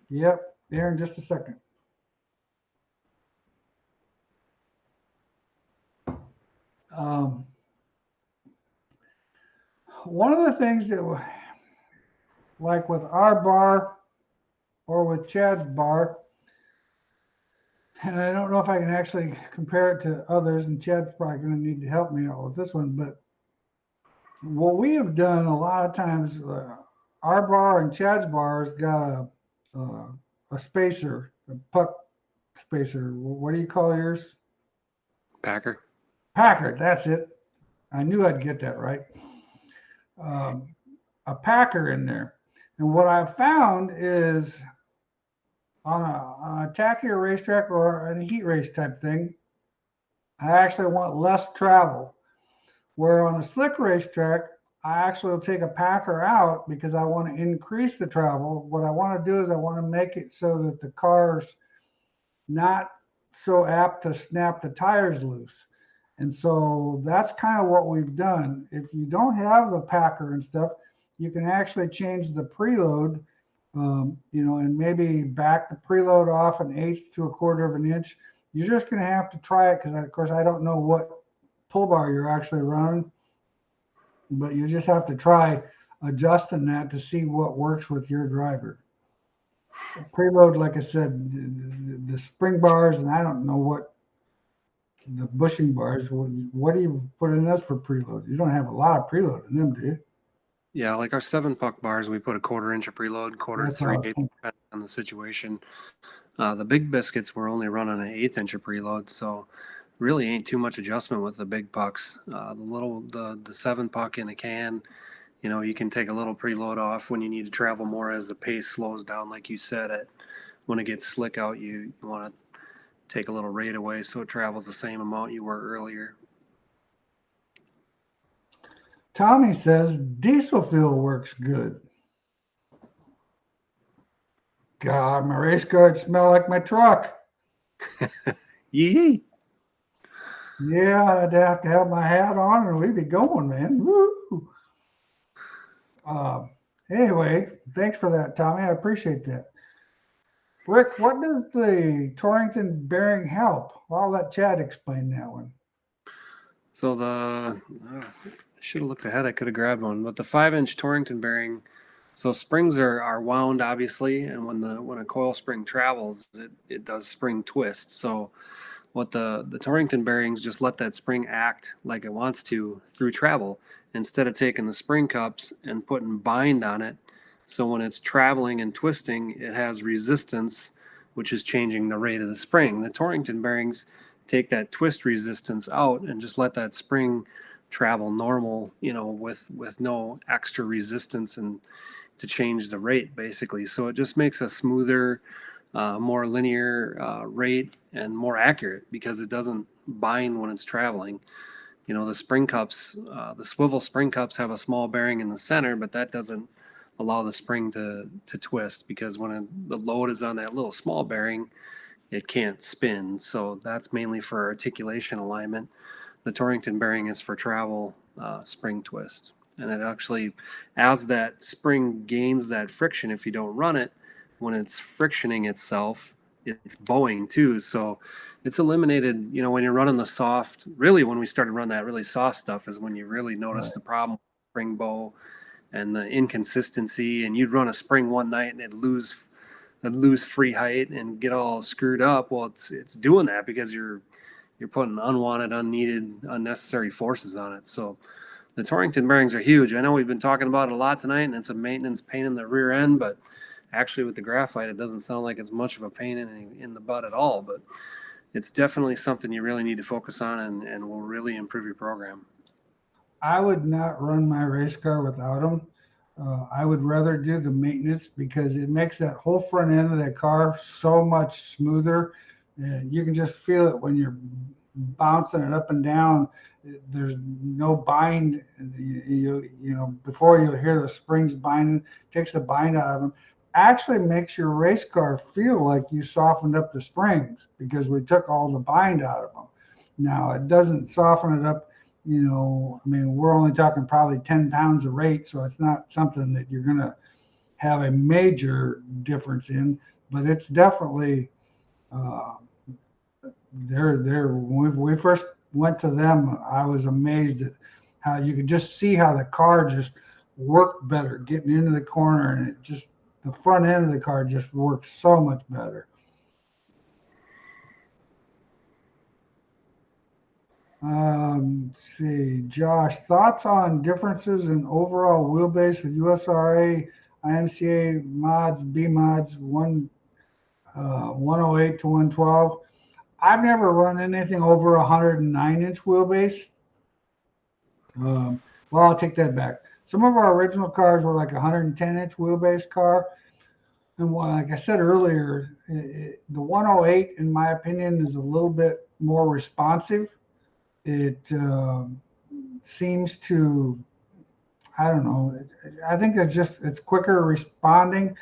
Yep, there in just a second. One of the things that, like with our bar or with Chad's bar, and I don't know if I can actually compare it to others, and Chad's probably going to need to help me out with this one, but what we have done a lot of times, our bar and Chad's bar has got a spacer, a puck spacer. What do you call yours? Packer. Packer, that's it. I knew I'd get that right. A Packer in there. And what I've found is on a tackier racetrack or a heat race type thing, I actually want less travel. Where on a slick racetrack, I actually will take a Packer out because I want to increase the travel. What I want to do is I want to make it so that the car's not so apt to snap the tires loose. And so that's kind of what we've done. If you don't have the Packer and stuff, you can actually change the preload, and maybe back the preload off 1/8 to 1/4 of an inch. You're just going to have to try it because, of course, I don't know what pull bar you're actually running, but you just have to try adjusting that to see what works with your driver. Preload, like I said, the spring bars, and I don't know what the bushing bars. What do you put in those for preload? You don't have a lot of preload in them, do you? Yeah, like our 7-puck bars, we put a 1/4 inch of preload, quarter That's to what I was 3/8 thinking. depending on the situation. The big biscuits were only running an 1/8 inch of preload, so really ain't too much adjustment with the big pucks. The 7-puck in a can, you can take a little preload off when you need to travel more as the pace slows down, like you said. When it gets slick out, you want to take a little rate away so it travels the same amount you were earlier. Tommy says diesel fuel works good. God, my race cars smell like my truck. Yee! Yeah, I'd have to have my hat on and we'd be going, man. Woo! Anyway, thanks for that, Tommy. I appreciate that. Rick, what does the Torrington bearing help? I'll let Chad explain that one. So I should have looked ahead. I could have grabbed one, but the 5-inch Torrington bearing. So springs are wound, obviously, and when a coil spring travels, it does spring twist. So what the Torrington bearings just let that spring act like it wants to through travel instead of taking the spring cups and putting bind on it. So when it's traveling and twisting, it has resistance, which is changing the rate of the spring. The Torrington bearings take that twist resistance out and just let that spring travel normal, with no extra resistance and to change the rate, basically. So it just makes a smoother, more linear rate and more accurate because it doesn't bind when it's traveling. The spring cups, the swivel spring cups have a small bearing in the center, but that doesn't allow the spring to twist because when the load is on that little small bearing, it can't spin. So that's mainly for articulation alignment. the Torrington bearing is for travel spring twist. And it actually, as that spring gains that friction, if you don't run it, when it's frictioning itself, it's bowing too. So it's eliminated, when you're running the soft, really when we started running that really soft stuff is when you really notice the problem with spring bow and the inconsistency. And you'd run a spring one night and it'd lose free height and get all screwed up. Well, it's doing that because you're putting unwanted, unneeded, unnecessary forces on it. So the Torrington bearings are huge. I know we've been talking about it a lot tonight, and it's a maintenance pain in the rear end, but actually with the graphite, it doesn't sound like it's much of a pain in the butt at all. But it's definitely something you really need to focus on and will really improve your program. I would not run my race car without them. I would rather do the maintenance because it makes that whole front end of that car so much smoother. And you can just feel it when you're bouncing it up and down. There's no bind. Before you'll hear the springs binding, takes the bind out of them. Actually makes your race car feel like you softened up the springs because we took all the bind out of them. Now it doesn't soften it up. We're only talking probably 10 pounds of rate, so it's not something that you're going to have a major difference in, but it's definitely when we first went to them, I was amazed at how you could just see how the car just worked better getting into the corner, and the front end of the car just works so much better. Let's see, Josh, thoughts on differences in overall wheelbase of USRA, IMCA mods, B mods, 108 to 112. I've never run anything over 109-inch wheelbase. Well, I'll take that back. Some of our original cars were like 110-inch wheelbase car. And like I said earlier, the 108, in my opinion, is a little bit more responsive. It seems to, I don't know, I think it's quicker responding,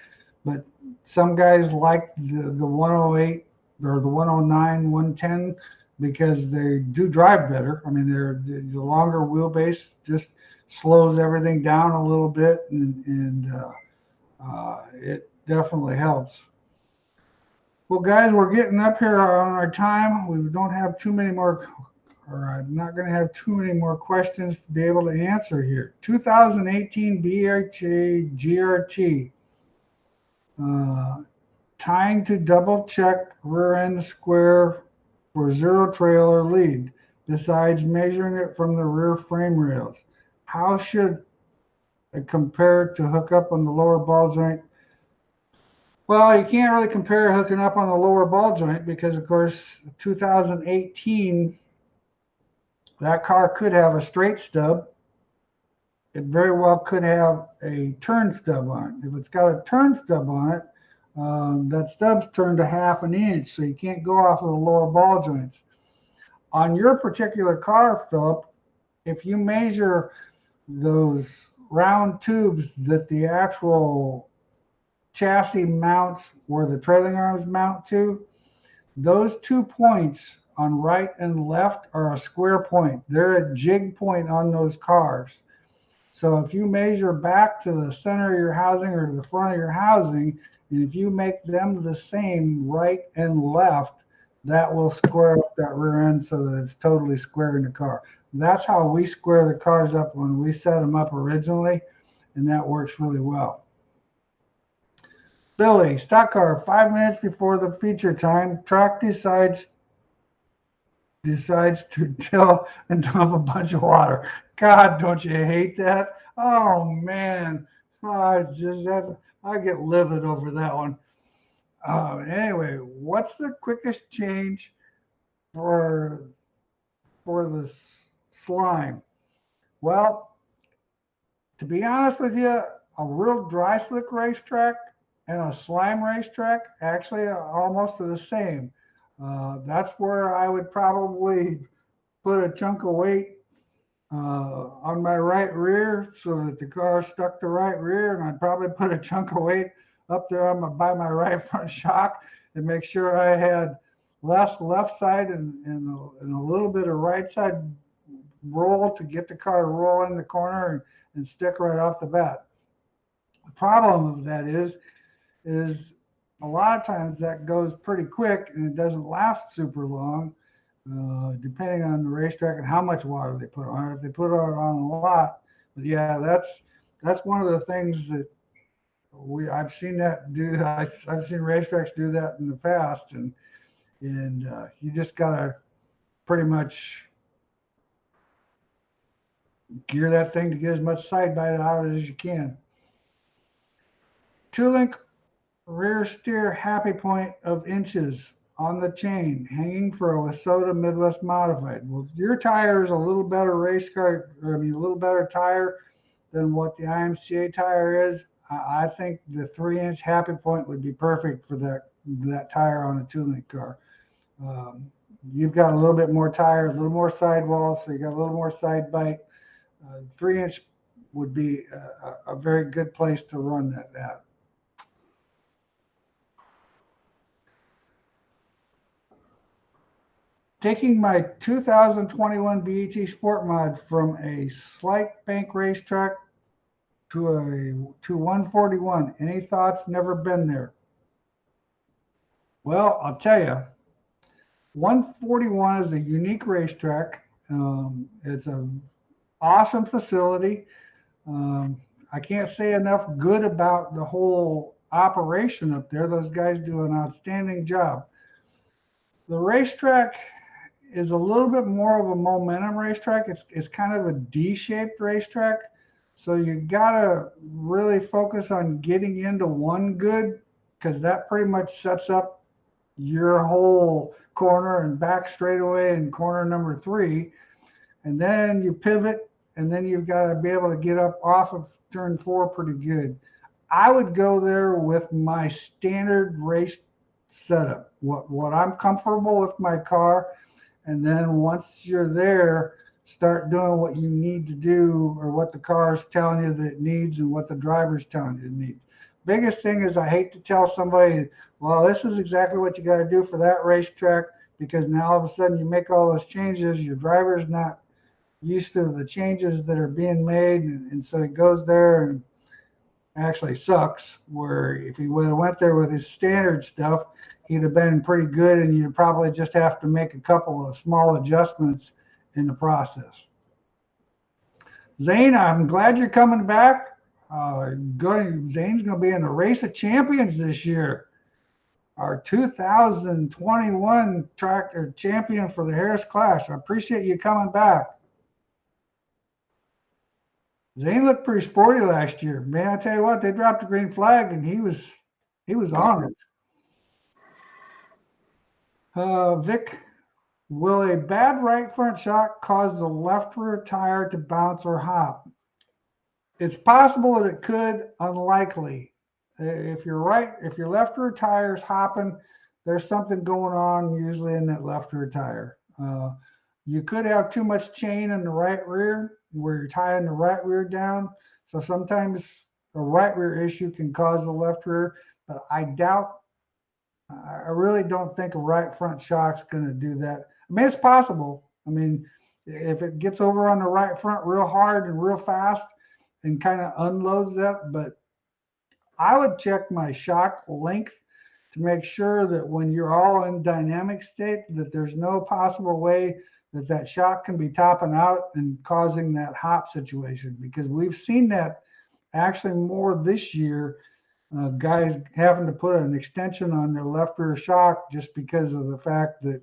but some guys like the 108 or the 109, 110 because they do drive better. The longer wheelbase just slows everything down a little bit, and it definitely helps. Well, guys, we're getting up here on our time. We don't have too many more, or I'm not going to have too many more questions to be able to answer here. 2018 BHA GRT. Tying to double check rear end square for zero trailer lead, besides measuring it from the rear frame rails. How should it compare to hook up on the lower ball joint? Well, you can't really compare hooking up on the lower ball joint because, of course, 2018, that car could have a straight stub. It very well could have a turn stub on it. If it's got a turn stub on it, that stub's turned to 1/2 inch, so you can't go off of the lower ball joints. On your particular car, Philip, if you measure those round tubes that the actual chassis mounts where the trailing arms mount to, those 2 points on right and left are a square point. They're a jig point on those cars. So if you measure back to the center of your housing or to the front of your housing, and if you make them the same right and left, that will square up that rear end so that it's totally square in the car. That's how we square the cars up when we set them up originally, and that works really well. Billy, stock car, 5 minutes before the feature time, track decides to till and dump a bunch of water. God, don't you hate that? Oh man, I get livid over that one. Anyway, what's the quickest change for the slime? Well, to be honest with you, a real dry slick racetrack and a slime racetrack actually are almost the same. That's where I would probably put a chunk of weight on my right rear so that the car stuck the right rear, and I'd probably put a chunk of weight up there by my right front shock and make sure I had less left side and a little bit of right side roll to get the car to roll in the corner and stick right off the bat. The problem of that is a lot of times that goes pretty quick and it doesn't last super long, depending on the racetrack and how much water they put on it. If they put it on a lot, but yeah, that's one of the things that I've seen that do. I've seen racetracks do that in the past, and you just gotta pretty much gear that thing to get as much side bite out of it as you can. Two-link rear steer happy point of inches on the chain, hanging for a Wissota Midwest Modified. Well, your tire is a little better race car, a little better tire than what the IMCA tire is. I think the 3-inch happy point would be perfect for that tire on a two-link car. You've got a little bit more tire, a little more sidewall, so you got a little more side bite. 3-inch would be a very good place to run that at. Taking my 2021 BET Sport Mod from a slight bank racetrack to 141. Any thoughts? Never been there. Well, I'll tell you, 141 is a unique racetrack. It's an awesome facility. I can't say enough good about the whole operation up there. Those guys do an outstanding job. The racetrack is a little bit more of a momentum racetrack. It's kind of a D-shaped racetrack. So you gotta really focus on getting into one good, because that pretty much sets up your whole corner and back straightaway and corner number 3. And then you pivot, and then you've got to be able to get up off of turn 4 pretty good. I would go there with my standard race setup, what I'm comfortable with my car. And then once you're there, start doing what you need to do, or what the car is telling you that it needs and what the driver's telling you it needs. Biggest thing is, I hate to tell somebody, well, this is exactly what you got to do for that racetrack, because now all of a sudden you make all those changes, your driver's not used to the changes that are being made, and so he goes there and actually sucks. Where if he would have went there with his standard stuff, he'd have been pretty good, and you'd probably just have to make a couple of small adjustments in the process. Zane, I'm glad you're coming back. Zane's going to be in the Race of Champions this year. Our 2021 tractor champion for the Harris class. I appreciate you coming back. Zane looked pretty sporty last year. Man, I tell you what, they dropped a green flag and he was on it. Vic, will a bad right front shock cause the left rear tire to bounce or hop? It's possible that it could, unlikely. If your left rear tire is hopping, there's something going on usually in that left rear tire. You could have too much chain in the right rear where you're tying the right rear down. So sometimes a right rear issue can cause the left rear, but I really don't think a right front shock's going to do that. I mean, it's possible. I mean, if it gets over on the right front real hard and real fast and kind of unloads that, but I would check my shock length to make sure that when you're all in dynamic state, that there's no possible way that shock can be topping out and causing that hop situation, because we've seen that actually more this year. Guys having to put an extension on their left rear shock just because of the fact that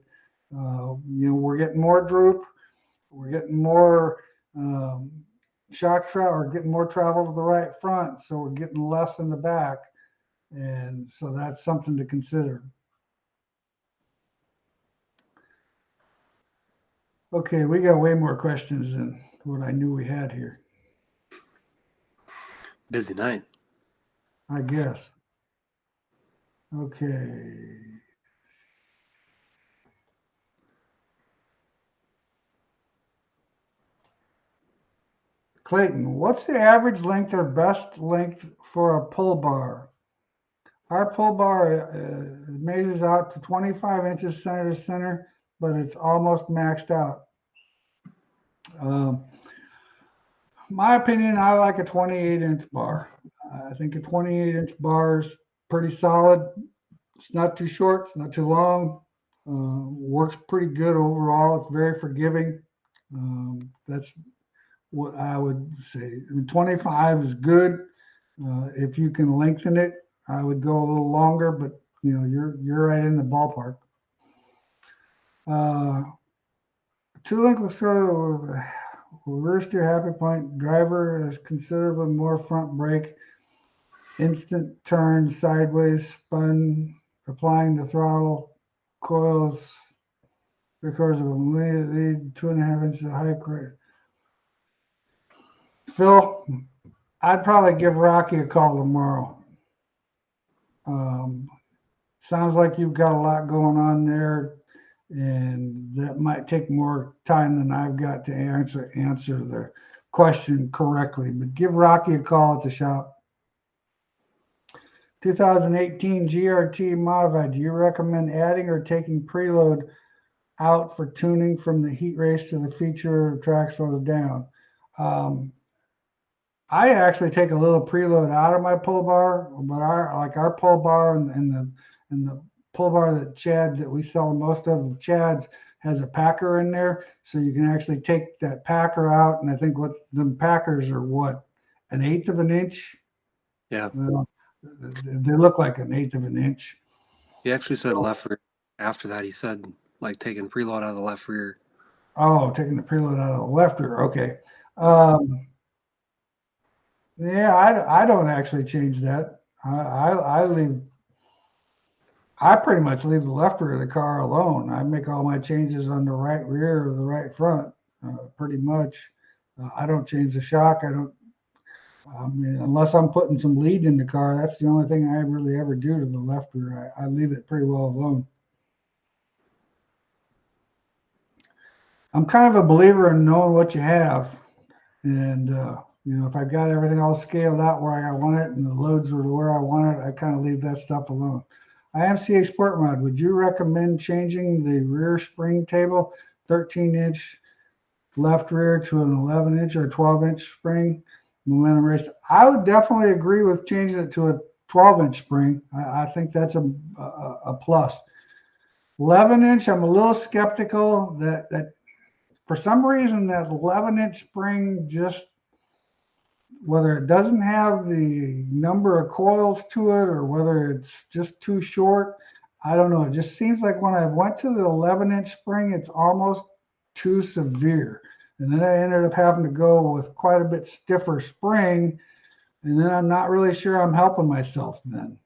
we're getting more droop, we're getting more shock travel, or getting more travel to the right front, so we're getting less in the back, and so that's something to consider. Okay, we got way more questions than what I knew we had here. Busy night, I guess. Okay. Clayton, what's the average length or best length for a pull bar? Our pull bar measures out to 25 inches center to center, but it's almost maxed out. Um, my opinion, I like a 28-inch bar. I think a 28-inch bar is pretty solid. It's not too short, it's not too long. Works pretty good overall. It's very forgiving. That's what I would say. I mean, 25 is good. If you can lengthen it, I would go a little longer, but you're right in the ballpark. Uh, Two link was sort of reverse steer happy point. Driver has considerably more front brake. Instant turn sideways, spun, applying the throttle. Coils because of a lead 2.5 inches of high grade. Phil, I'd probably give Rocky a call tomorrow. Sounds like you've got a lot going on there, and that might take more time than I've got to answer the question correctly. But give Rocky a call at the shop. 2018 GRT modified. Do you recommend adding or taking preload out for tuning from the heat race to the feature track slows down? I actually take a little preload out of my pull bar, but our pull bar and the pull bar that we sell most of Chad's has a packer in there, so you can actually take that packer out. And I think what the packers are, what, 1/8 of an inch? Yeah. Well, they look like 1/8 of an inch. He actually said left rear. After that, he said like taking preload out of the left rear. Oh, taking the preload out of the left rear. Okay. Yeah, I don't actually change that. I pretty much leave the left rear of the car alone. I make all my changes on the right rear or the right front, pretty much. I don't change the shock. I mean, unless I'm putting some lead in the car, that's the only thing I really ever do to the left rear. I leave it pretty well alone. I'm kind of a believer in knowing what you have. And, if I've got everything all scaled out where I want it and the loads are to where I want it, I kind of leave that stuff alone. IMCA Sport Mod, would you recommend changing the rear spring table 13-inch left rear to an 11-inch or 12-inch spring momentum race? I would definitely agree with changing it to a 12-inch spring. I think that's a plus. 11-inch, I'm a little skeptical that for some reason that 11-inch spring, just whether it doesn't have the number of coils to it or whether it's just too short, I don't know. It just seems like when I went to the 11-inch spring, it's almost too severe. And then I ended up having to go with quite a bit stiffer spring. And then I'm not really sure I'm helping myself then.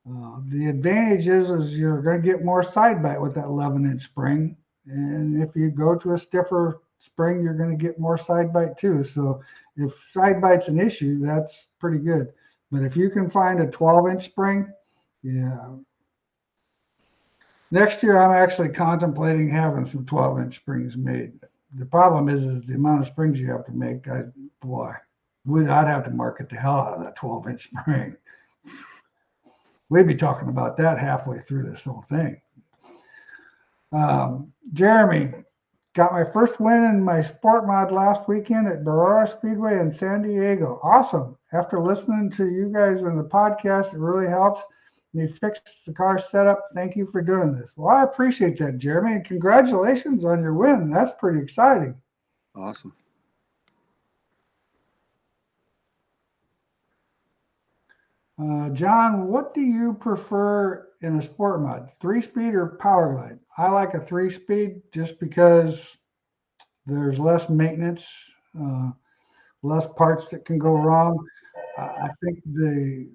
The advantage is you're going to get more side bite with that 11-inch spring. And if you go to a stiffer spring, you're going to get more side bite too. So if side bite's an issue, that's pretty good. But if you can find a 12-inch spring, yeah. Next year, I'm actually contemplating having some 12-inch springs made. The problem is the amount of springs you have to make. I'd have to market the hell out of that 12-inch spring. We'd be talking about that halfway through this whole thing. Jeremy, got my first win in my sport mod last weekend at Barrera Speedway in San Diego. Awesome. After listening to you guys in the podcast, it really helps me fix the car setup. Thank you for doing this. Well, I appreciate that, Jeremy, and congratulations on your win. That's pretty exciting. Awesome. John, what do you prefer in a sport mod, 3-speed or power glide? I like a 3-speed just because there's less maintenance, less parts that can go wrong. I think the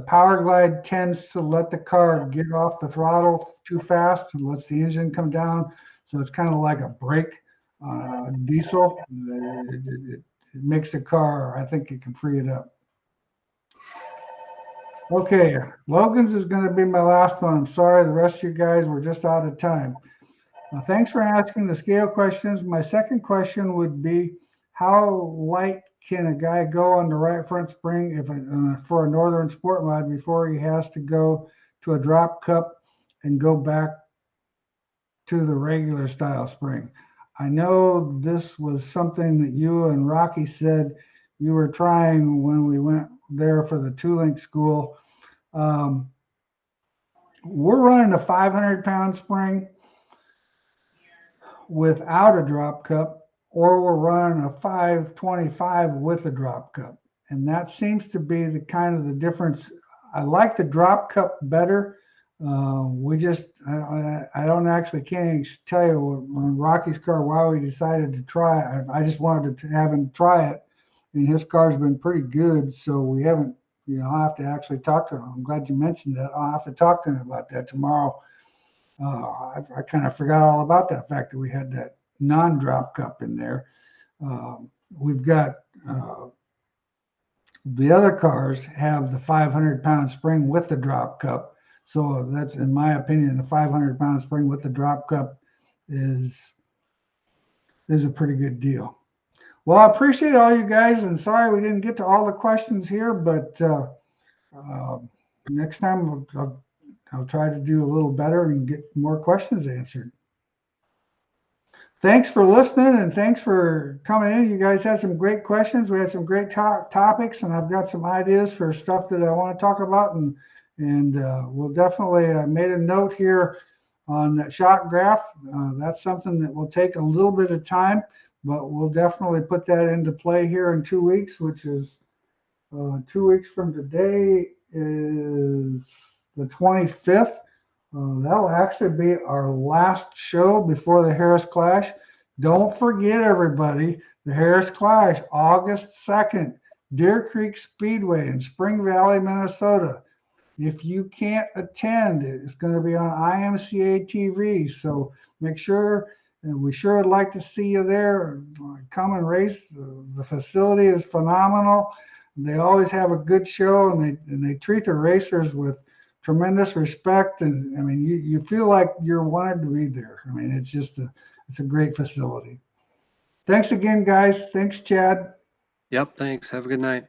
power glide tends to let the car get off the throttle too fast and lets the engine come down. So it's kind of like a brake diesel. It makes the car, I think it can free it up. Okay, Logan's is going to be my last one. I'm sorry, the rest of you guys were just out of time. Thanks for asking the scale questions. My second question would be, how light can a guy go on the right front spring for a Northern Sport mod before he has to go to a drop cup and go back to the regular style spring? I know this was something that you and Rocky said you were trying when we went there for the two-link school. We're running a 500-pound spring without a drop cup, or we're running a 525 with a drop cup. And that seems to be the kind of the difference. I like the drop cup better. I don't actually can't tell you on Rocky's car why we decided to try it. I just wanted to have him try it, and his car's been pretty good. So we haven't, I'll have to actually talk to him. I'm glad you mentioned that. I'll have to talk to him about that tomorrow. I kind of forgot all about that fact that we had that non-drop cup in there. We've got the other cars have the 500-pound spring with the drop cup. So that's, in my opinion, the 500-pound spring with the drop cup is a pretty good deal. Well, I appreciate all you guys, and sorry we didn't get to all the questions here, but next time I'll try to do a little better and get more questions answered. Thanks for listening, and thanks for coming in. You guys had some great questions. We had some great topics, and I've got some ideas for stuff that I want to talk about, and we'll definitely made a note here on that shock graph. That's something that will take a little bit of time, but we'll definitely put that into play here in 2 weeks, which is 2 weeks from today is the 25th. That'll actually be our last show before the Harris Clash. Don't forget, everybody, the Harris Clash, August 2nd, Deer Creek Speedway in Spring Valley, Minnesota. If you can't attend, it's going to be on IMCA TV. So make sure, and we sure would like to see you there. Come and race. The facility is phenomenal. They always have a good show, and they treat the racers with tremendous respect, and I mean, you feel like you're wanted to be there. I mean, it's a great facility. Thanks again, guys. Thanks, Chad. Yep, thanks. Have a good night.